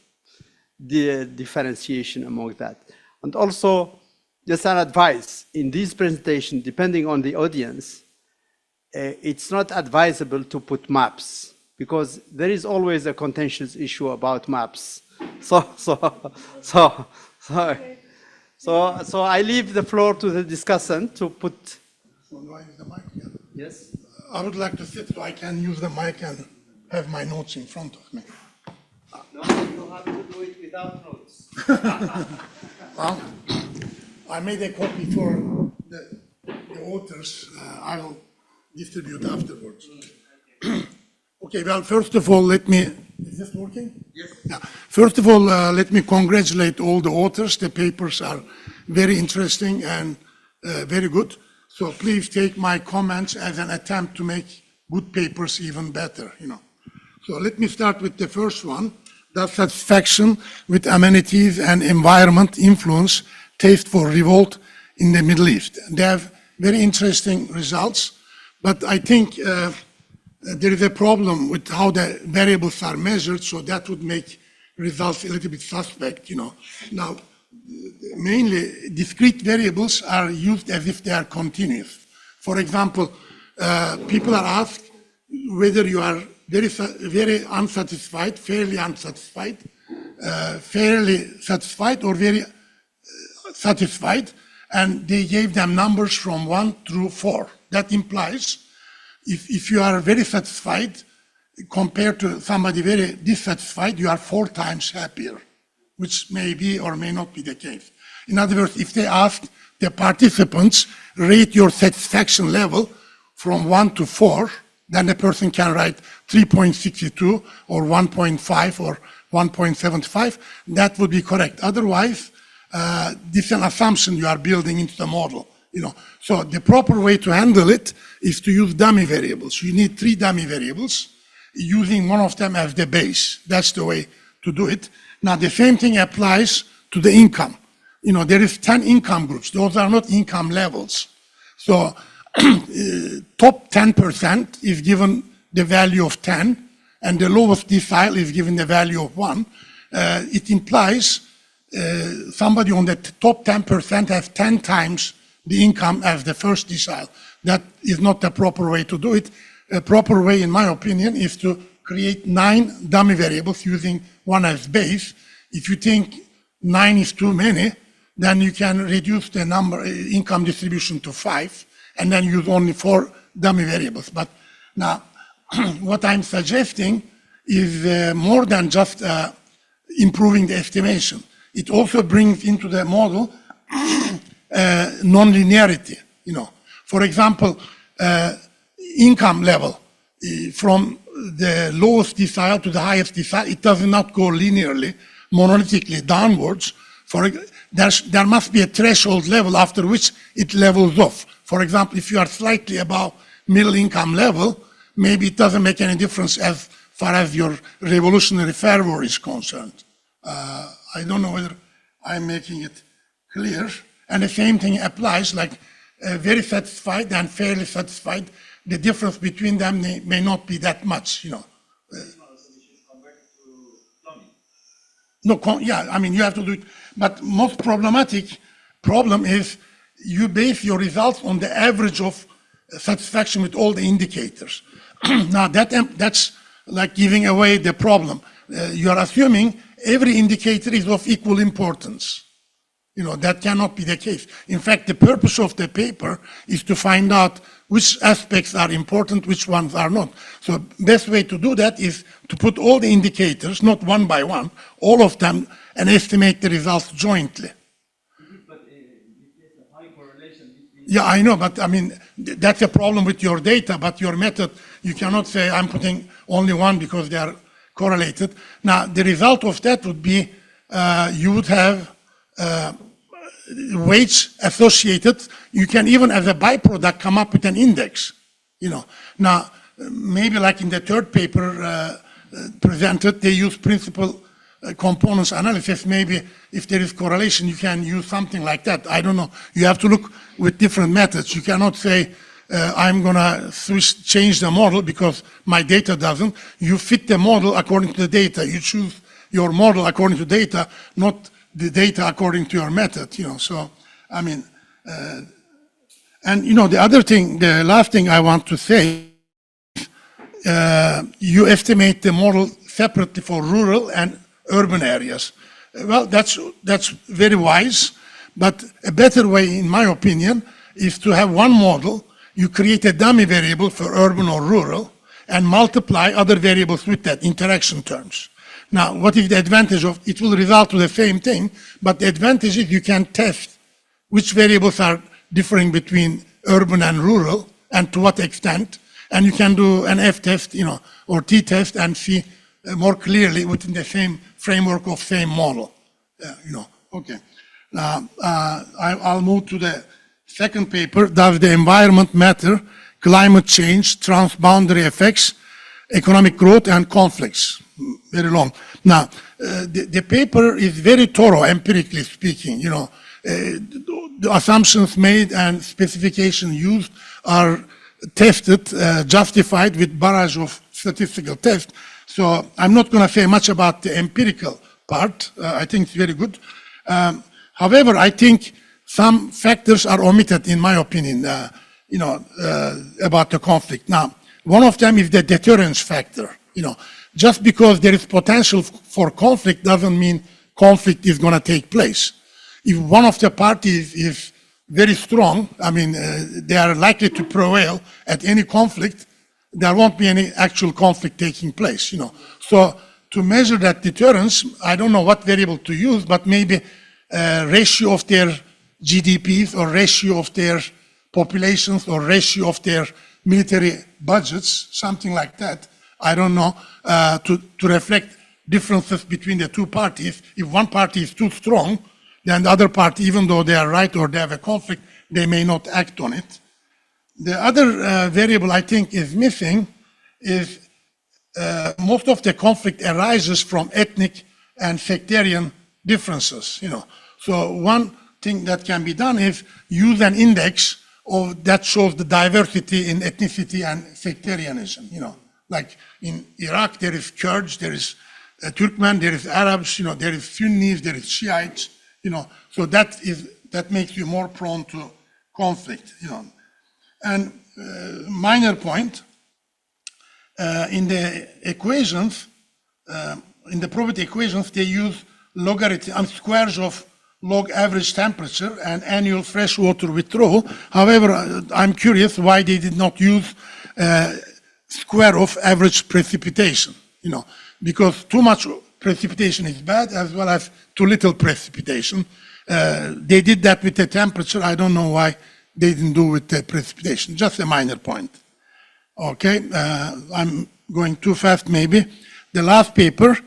the differentiation among that. And also, just an advice, in this presentation, depending on the audience, it's not advisable to put maps, because there is always a contentious issue about maps. So I leave the floor to the discussant to put. So do I use the mic? Yeah. Yes. I would like to sit so I can use the mic and have my notes in front of me. No, you have to do it without notes. Well, I made a copy for the authors. I will distribute afterwards. Okay, well, first of all, let me, is this working? Yes. Yeah. First of all, let me congratulate all the authors. The papers are very interesting and very good. So please take my comments as an attempt to make good papers even better, you know. So let me start with the first one. Does satisfaction with amenities and environment influence taste for revolt in the Middle East? They have very interesting results, but I think there is a problem with how the variables are measured, so that would make results a little bit suspect, you know. Now, mainly discrete variables are used as if they are continuous. For example, people are asked whether you are very unsatisfied, fairly unsatisfied, fairly satisfied, or very satisfied, and they gave them numbers from 1 through 4. That implies if you are very satisfied compared to somebody very dissatisfied, you are 4 times happier, which may be or may not be the case. In other words, if they ask the participants, rate your satisfaction level from 1 to 4, then the person can write 3.62 or 1.5 or 1.75. That would be correct. Otherwise, this is an assumption you are building into the model. You know, so the proper way to handle it is to use dummy variables. You need 3 dummy variables, using one of them as the base. That's the way to do it. Now, the same thing applies to the income. You know, there is 10 income groups. Those are not income levels. So, top 10% is given the value of 10, and the lowest decile is given the value of 1. It implies somebody on the top 10% has 10 times the income as the first decile. That is not the proper way to do it. A proper way, in my opinion, is to create 9 dummy variables using 1 as base. If you think 9 is too many, then you can reduce the number income distribution to 5, and then use only 4 dummy variables. But now, what I'm suggesting is more than just improving the estimation. It also brings into the model non-linearity. You know, for example, income level from the lowest decile to the highest decile, it does not go linearly, monolithically downwards. There must be a threshold level after which it levels off. For example, if you are slightly above middle income level, maybe it doesn't make any difference as far as your revolutionary fervor is concerned. I don't know whether I'm making it clear. And the same thing applies, like very satisfied and fairly satisfied. The difference between them may not be that much, you know. No, yeah, I mean, you have to do it. But most problematic problem is you base your results on the average of satisfaction with all the indicators. Now, that's like giving away the problem. You are assuming every indicator is of equal importance. You know, that cannot be the case. In fact, the purpose of the paper is to find out which aspects are important, which ones are not. So best way to do that is to put all the indicators, not one by one, all of them, and estimate the results jointly. But there's a high correlation between... Yeah, I know, but I mean, that's a problem with your data, but your method, you cannot say I'm putting only one because they are correlated. Now, the result of that would be you would have weights associated. You can even as a byproduct come up with an index, you know. Now, maybe like in the third paper presented, they use principal components analysis. Maybe if there is correlation, you can use something like that. I don't know. You have to look with different methods. You cannot say, I'm gonna change the model because my data doesn't. You fit the model according to the data. You choose your model according to data, not the data according to your method, you know. So, I mean, and you know, the other thing, the last thing I want to say, you estimate the model separately for rural and urban areas. Well, that's very wise, but a better way, in my opinion, is to have one model. You create a dummy variable for urban or rural and multiply other variables with that, interaction terms. Now, what is the advantage of it? Will result to the same thing, but the advantage is you can test which variables are differing between urban and rural and to what extent, and you can do an F test, you know, or T test and see more clearly within the same framework of same model, you know. Okay. Now, I'll move to the second paper. Does the environment matter? Climate change, transboundary effects, economic growth, and conflicts. Very long. Now, the paper is very thorough, empirically speaking. You know, the assumptions made and specifications used are tested, justified with barrage of statistical tests. So I'm not going to say much about the empirical part. I think it's very good. However, I think some factors are omitted, in my opinion, you know, about the conflict. Now, one of them is the deterrence factor. You know, just because there is potential for conflict doesn't mean conflict is going to take place. If one of the parties is very strong, I mean, they are likely to prevail at any conflict, there won't be any actual conflict taking place, you know. So to measure that deterrence, I don't know what variable to use, but maybe ratio of their GDPs or ratio of their populations or ratio of their military budgets, something like that. I don't know, to reflect differences between the two parties. If one party is too strong, then the other party, even though they are right or they have a conflict, they may not act on it. The other variable I think is missing is most of the conflict arises from ethnic and sectarian differences, you know. So one thing that can be done is use an index that shows the diversity in ethnicity and sectarianism, you know. Like in Iraq, there is Kurds, there is Turkmen, there is Arabs, you know, there is Sunnis, there is Shiites, you know. So that makes you more prone to conflict, you know. And minor point, in the equations, in the probability equations, they use logarithm, squares of log average temperature and annual freshwater withdrawal. However, I'm curious why they did not use square of average precipitation, you know, because too much precipitation is bad as well as too little precipitation. They did that with the temperature. I don't know why they didn't do with the precipitation, just a minor point. Okay, I'm going too fast maybe. The last paper,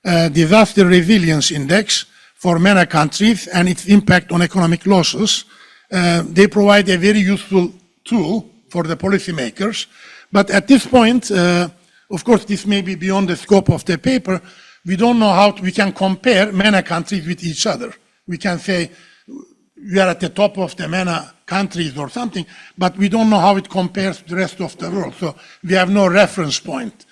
Disaster Resilience Index for MENA countries and its impact on economic losses. They provide a very useful tool for the policymakers. But at this point, of course, this may be beyond the scope of the paper. We don't know how we can compare MENA countries with each other. We can say we are at the top of the MENA countries or something, but we don't know how it compares to the rest of the world. So we have no reference point.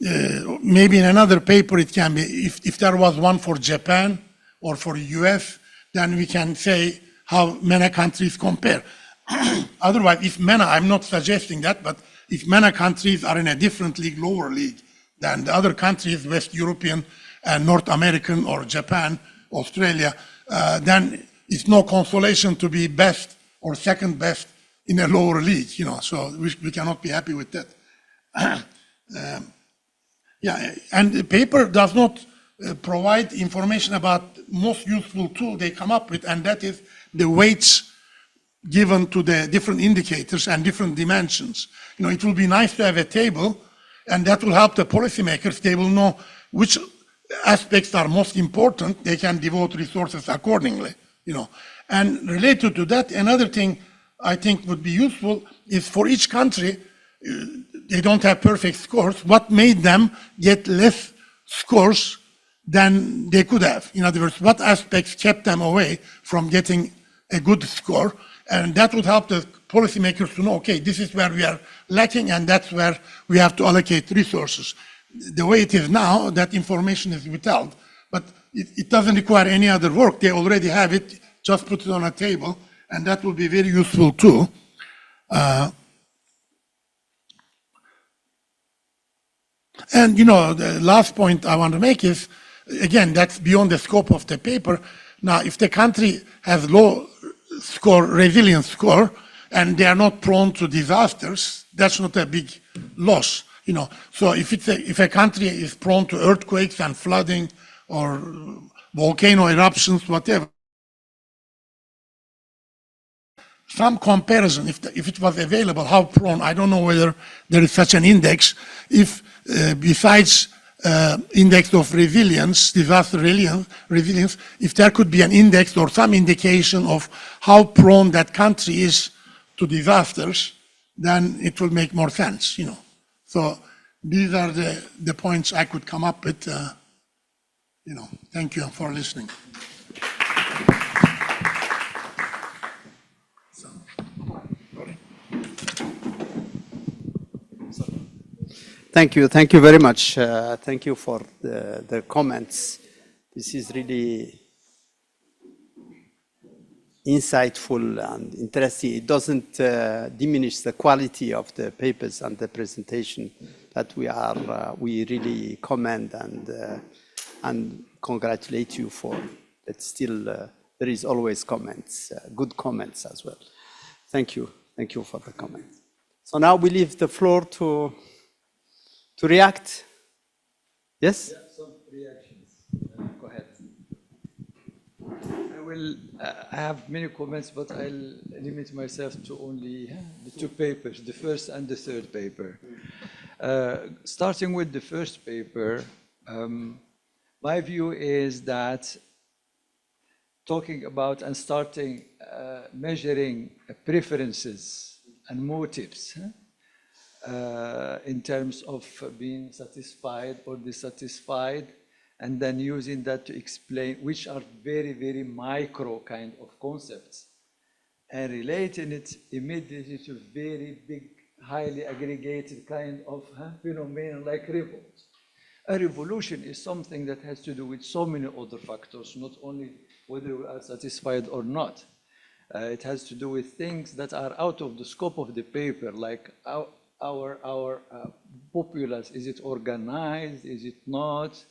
Maybe in another paper it can be, if there was one for Japan or for US, then we can say how MENA countries compare. Otherwise, if MENA, I'm not suggesting that, but if MENA countries are in a different league, lower league, than the other countries, West European and North American or Japan, Australia, then it's no consolation to be best or second best in a lower league, you know, so we cannot be happy with that. Yeah, and the paper does not provide information about most useful tool they come up with, and that is the weights given to the different indicators and different dimensions. You know, it will be nice to have a table, and that will help the policymakers. They will know which aspects are most important. They can devote resources accordingly, you know. And related to that, another thing I think would be useful is for each country, they don't have perfect scores. What made them get less scores than they could have? In other words, what aspects kept them away from getting a good score? And that would help the policymakers to know, okay, this is where we are lacking and that's where we have to allocate resources. The way it is now, that information is withheld, but it doesn't require any other work. They already have it, just put it on a table, and that will be very useful too. And you know, the last point I want to make is, again, that's beyond the scope of the paper. Now, if the country has low score, resilience score, and they are not prone to disasters, that's not a big loss, you know. So if a country is prone to earthquakes and flooding or volcano eruptions, whatever, some comparison, if it was available, how prone, I don't know whether there is such an index, if besides index of resilience, disaster resilience, if there could be an index or some indication of how prone that country is to disasters, then it will make more sense, you know. So these are the points I could come up with, you know. Thank you for listening. Thank you very much. Thank you for the comments. This is really insightful and interesting. It doesn't diminish the quality of the papers and the presentation that we really commend and congratulate you for. But still, there is always comments, good comments as well. Thank you for the comments. So now we leave the floor to react. Yes? Yeah, some reactions. Go ahead. I have many comments, but I'll limit myself to only the two papers, the first and the third paper. Starting with the first paper, my view is that talking about and starting measuring preferences and motives in terms of being satisfied or dissatisfied, and then using that to explain, which are very, very micro kind of concepts, and relating it immediately to very big, highly aggregated kind of phenomenon like revolt. A revolution is something that has to do with so many other factors, not only whether we are satisfied or not. It has to do with things that are out of the scope of the paper, like our populace. Is it organized? Is it not?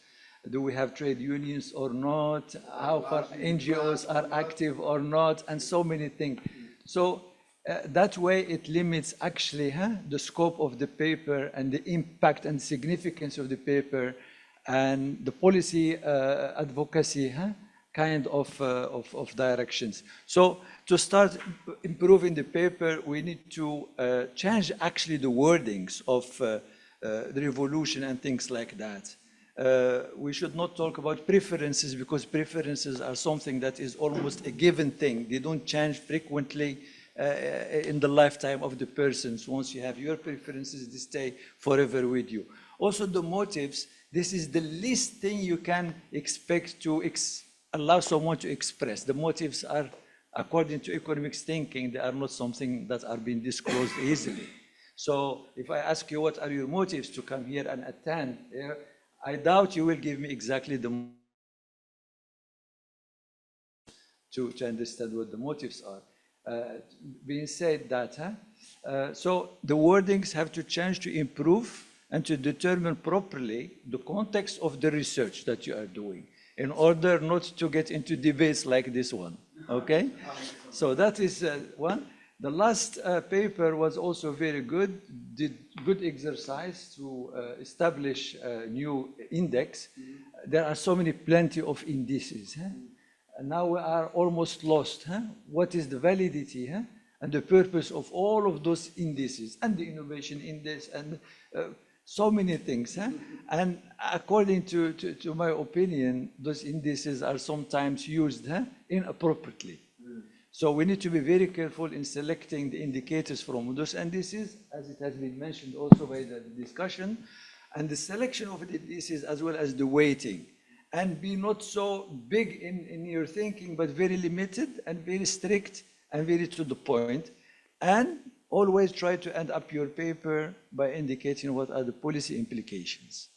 Do we have trade unions or not? How far NGOs are active or not? And so many things. So that way it limits actually the scope of the paper and the impact and significance of the paper and the policy advocacy kind of directions. So to start improving the paper, we need to change actually the wordings of the revolution and things like that. We should not talk about preferences, because preferences are something that is almost a given thing. They don't change frequently in the lifetime of the persons. Once you have your preferences, they stay forever with you. Also the motives, this is the least thing you can expect to allow someone to express. The motives are, according to economics thinking, they are not something that are being disclosed easily. So if I ask you what are your motives to come here and attend here, I doubt you will give me exactly the to understand what the motives are. Being said that, so the wordings have to change to improve and to determine properly the context of the research that you are doing, in order not to get into debates like this one, okay? So that is one. The last paper was also very good, did good exercise to establish a new index. There are so many, plenty of indices. And now we are almost lost. What is the validity and the purpose of all of those indices, and the innovation index, and so many things. And according to my opinion, those indices are sometimes used inappropriately. So we need to be very careful in selecting the indicators from those indices, as it has been mentioned also by the discussion, and the selection of the indices as well as the weighting. And be not so big in your thinking, but very limited and very strict and very to the point. And always try to end up your paper by indicating what are the policy implications.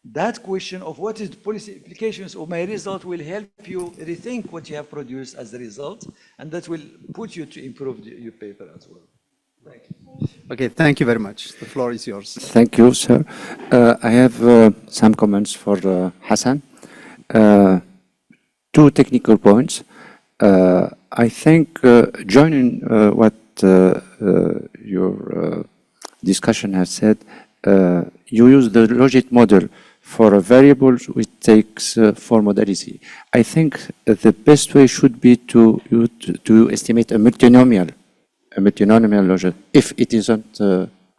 That question of what is the policy implications of my result will help you rethink what you have produced as a result, and that will put you to improve your paper as well. Thank you. Okay, thank you very much. The floor is yours. Thank you, sir. I have some comments for Hassan. Two technical points. I think joining what your discussion has said, you use the logit model for a variable which takes for modality. I think the best way should be to estimate a multinomial logit, if it isn't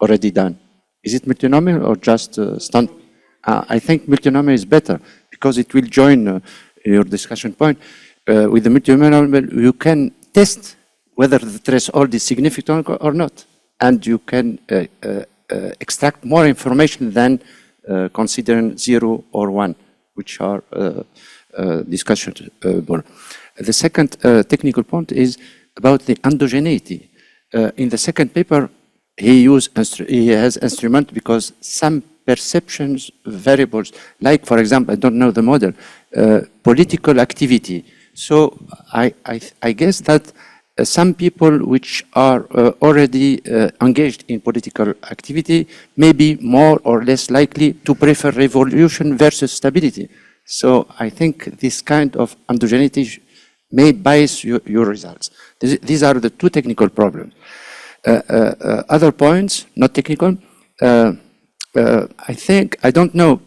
already done. Is it multinomial or just standard? I think multinomial is better, because it will join your discussion point. With the multinomial, you can test whether the threshold is significant or not, and you can extract more information than considering 0 or 1, which are discussionable. The second technical point is about the endogeneity. In the second paper, he has instrument because some perceptions variables, like for example, I don't know the model, political activity. So I guess that some people which are already engaged in political activity may be more or less likely to prefer revolution versus stability. So I think this kind of endogeneity may bias your results. These are the two technical problems. Other points, not technical, I think, I don't know,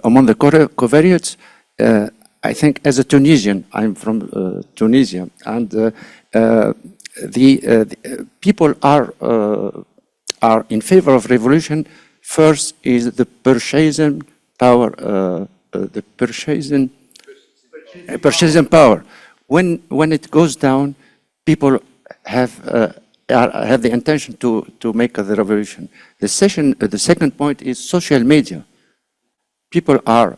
among the covariates, I think as a Tunisian, I'm from Tunisia, and the people are in favor of revolution. First is the purchasing power, purchasing power. When it goes down, people have the intention to make the revolution. The second point is social media. People are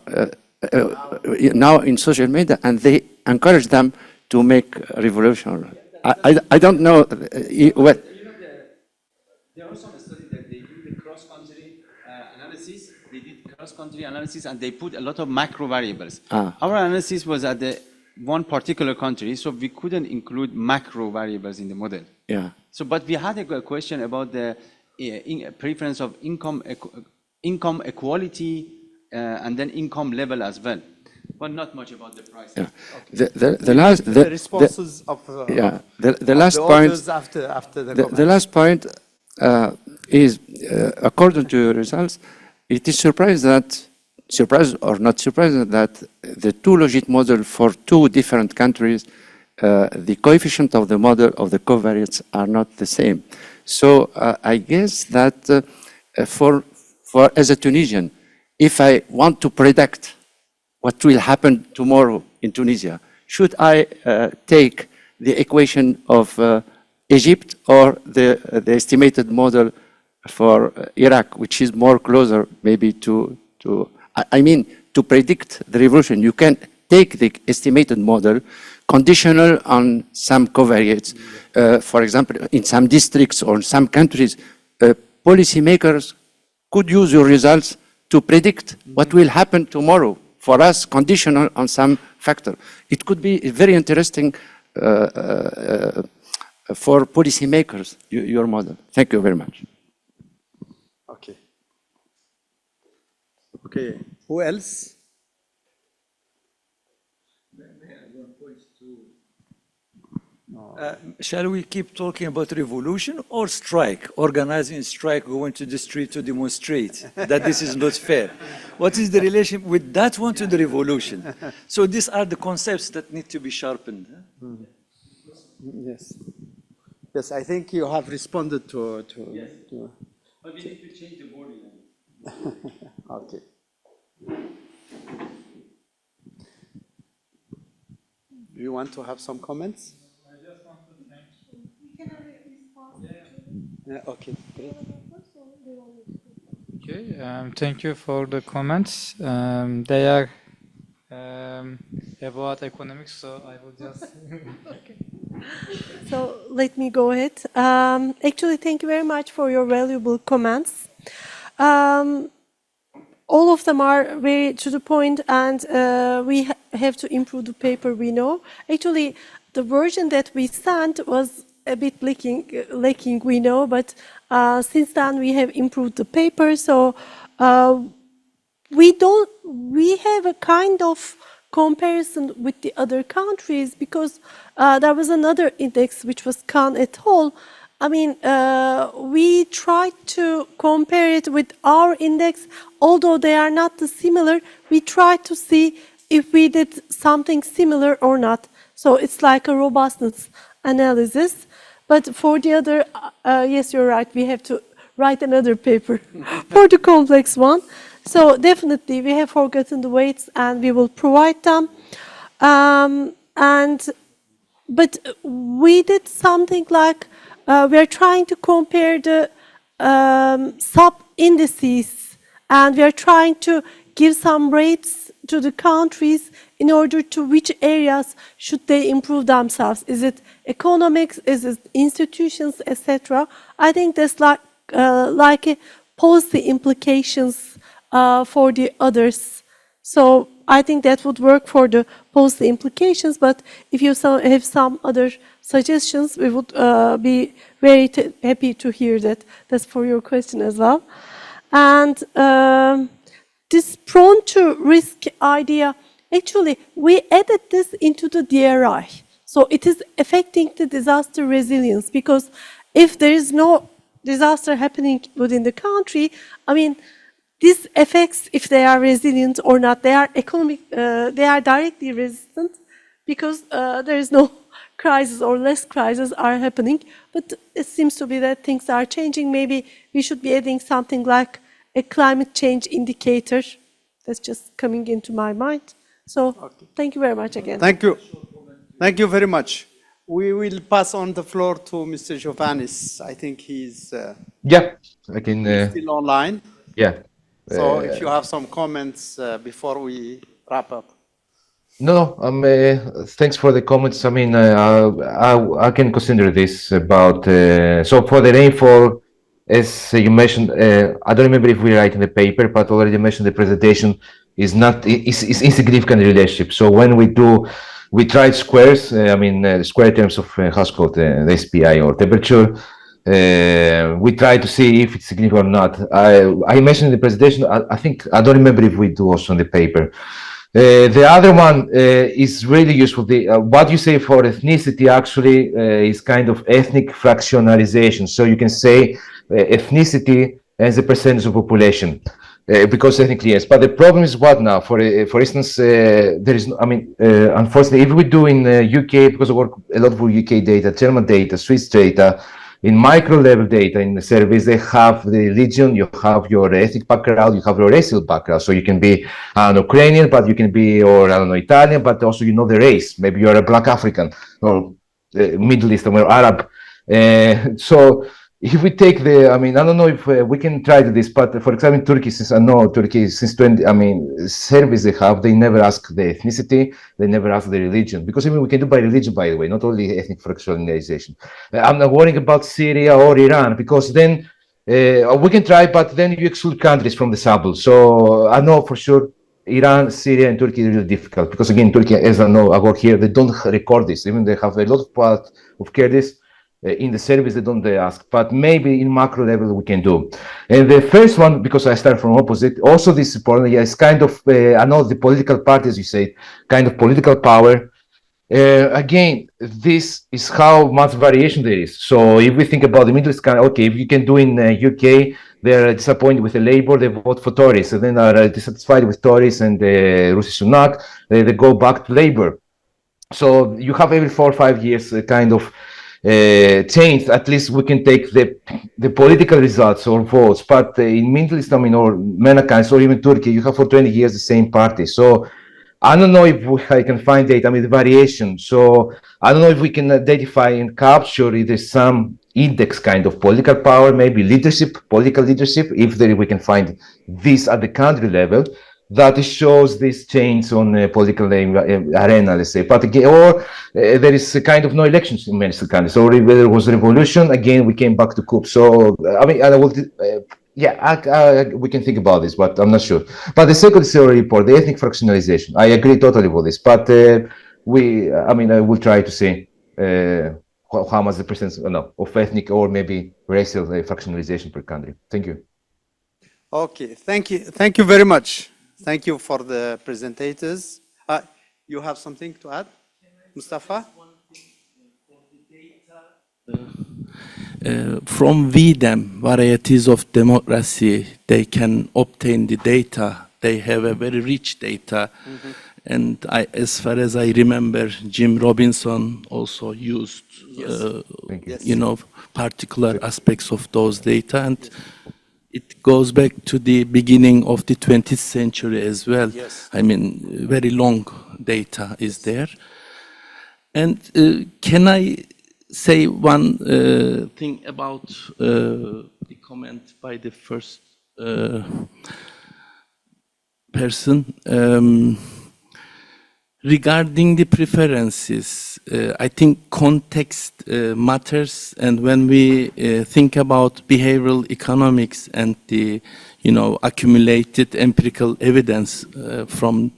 now in social media, and they encourage them to make a revolution. I don't know what. There are some studies that they do the cross-country analysis. They did cross-country analysis, and they put a lot of macro variables. Our analysis was at one particular country, so we couldn't include macro variables in the model. Yeah. So, but we had a question about the preference of income equality and then income level as well, but not much about the price. Yeah. The responses of the last point after the last point is according to your results, it is surprised that surprised or not surprised that the two-logit model for two different countries, the coefficient of the model of the covariates are not the same. So I guess that as a Tunisian, if I want to predict what will happen tomorrow in Tunisia, should I take the equation of Egypt or the estimated model for Iraq, which is more closer maybe to to predict the revolution? You can take the estimated model conditional on some covariates. For example, in some districts or in some countries, policymakers could use your results to predict what will happen tomorrow. For us, conditional on some factor. It could be very interesting for policymakers, your model. Thank you very much. Okay. Okay. Who else? Shall we keep talking about revolution or strike? Organizing strike, going to the street to demonstrate that this is not fair. What is the relation with that one to the revolution? So these are the concepts that need to be sharpened. Yes. Yes, I think you have responded to Yes. But we need to change the body language. Okay. Do you want to have some comments? Yeah, okay, great. Okay, thank you for the comments. They are about economics, so I will just... Okay. So let me go ahead. Actually, thank you very much for your valuable comments. All of them are very to the point, and we have to improve the paper, we know. Actually, the version that we sent was a bit lacking, we know, but since then we have improved the paper. So we have a kind of comparison with the other countries, because there was another index which was Khan et al. I mean, we tried to compare it with our index, although they are not similar. We tried to see if we did something similar or not. So it's like a robustness analysis. But for the other, yes, you're right, we have to write another paper for the complex one. So definitely we have forgotten the weights and we will provide them. But we did something like, we are trying to compare the sub-indices, and we are trying to give some rates to the countries in order to which areas should they improve themselves. Is it economics, is it institutions, etc.? I think that's like a policy implications for the others. So I think that would work for the policy implications, but if you have some other suggestions, we would be very happy to hear that. That's for your question as well. And this prone to risk idea, actually, we added this into the DRI. So it is affecting the disaster resilience, because if there is no disaster happening within the country, I mean, this affects if they are resilient or not. They are they are directly resistant because there is no crisis or less crises are happening. But it seems to be that things are changing. Maybe we should be adding something like a climate change indicator. That's just coming into my mind. So thank you very much again. Thank you. Thank you very much. We will pass on the floor to Mr. Giovanis. I think he's I can. still online. Yeah. So if you have some comments before we wrap up. No, thanks for the comments. I mean, I can consider this about, so for the rainfall, as you mentioned, I don't remember if we write in the paper, but already mentioned the presentation is insignificant relationship. So when we tried squares, square terms of how's called the SPI or temperature. We try to see if it's significant or not. I mentioned in the presentation, I think, I don't remember if we do also on the paper. The other one is really useful. What you say for ethnicity actually is kind of ethnic fractionalization. So you can say ethnicity as a percentage of population. because technically yes. But the problem is what now? For instance, there is no, I mean, unfortunately, if we do in UK, because I work a lot for UK data, German data, Swiss data, in micro level data in the service, they have the religion, you have your ethnic background, you have your racial background. So you can be an Ukrainian, but you can be, or I don't know, Italian, but also you know the race. Maybe you're a Black African or Middle Eastern or Arab. So if we take the, I mean, I don't know if we can try this, but for example, in Turkey, since I know Turkey, since 20, I mean, service they have, they never ask the ethnicity, they never ask the religion, because even we can do by religion, by the way, not only ethnic fractionalization. I'm not worrying about Syria or Iran, because then we can try, but then you exclude countries from the sample. So I know for sure Iran, Syria, and Turkey is really difficult, because again, Turkey, as I know, I work here, they don't record this, even they have a lot of part of Kurdish. In the service, they don't ask, but maybe in macro level we can do. And the first one, because I start from opposite, also this is important. Yeah, it's kind of, I know the political parties, you say, kind of political power. Again, this is how much variation there is. So if we think about the Middle East, okay, if you can do in UK, they're disappointed with the Labour, they vote for Tories, and then are dissatisfied with Tories and Rishi Sunak, they go back to Labour. So you have every 4 or 5 years kind of change. At least we can take the political results or votes. But in Middle East, I mean, or MENA countries, or even Turkey, you have for 20 years the same party. So I don't know if I can find data, I mean, the variation. So I don't know if we can identify and capture if there's some index kind of political power, maybe leadership, political leadership, if there, we can find this at the country level, that shows this change on political arena, let's say. But again, or there is a kind of no elections in many countries, or if there was a revolution, again, we came back to coup. So, I mean, I will, we can think about this, but I'm not sure. But the second theory report, the ethnic fractionalization, I agree totally with this. But I mean, I will try to see how much the percent of ethnic or maybe racial fractionalization per country. Thank you. Okay, thank you. Thank you very much. Thank you for the presentators. You have something to add, Mustafa? From VDEM, varieties of democracy, they can obtain the data. They have a very rich data. Mm-hmm. And as far as I remember, Jim Robinson also used, particular aspects of those data. And it goes back to the beginning of the 20th century as well. Yes. I mean, very long data is there. And can I say one thing about the comment by the first person? Regarding the preferences, I think context matters, and when we think about behavioral economics and the, accumulated empirical evidence from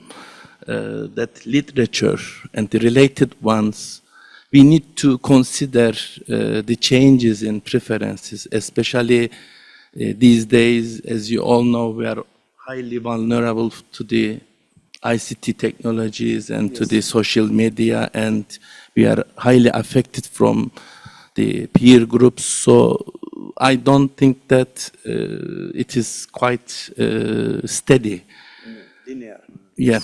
that literature and the related ones, we need to consider the changes in preferences, especially these days. As you all know, we are highly vulnerable to the ICT technologies and to the social media, and we are highly affected from the peer groups. So I don't think that it is quite steady. Linear. Yeah.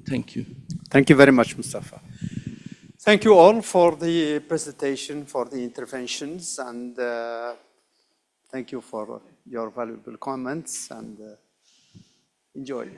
Thank you. Thank you very much, Mustafa. Thank you all for the presentation, for the interventions, and thank you for your valuable comments, and enjoy.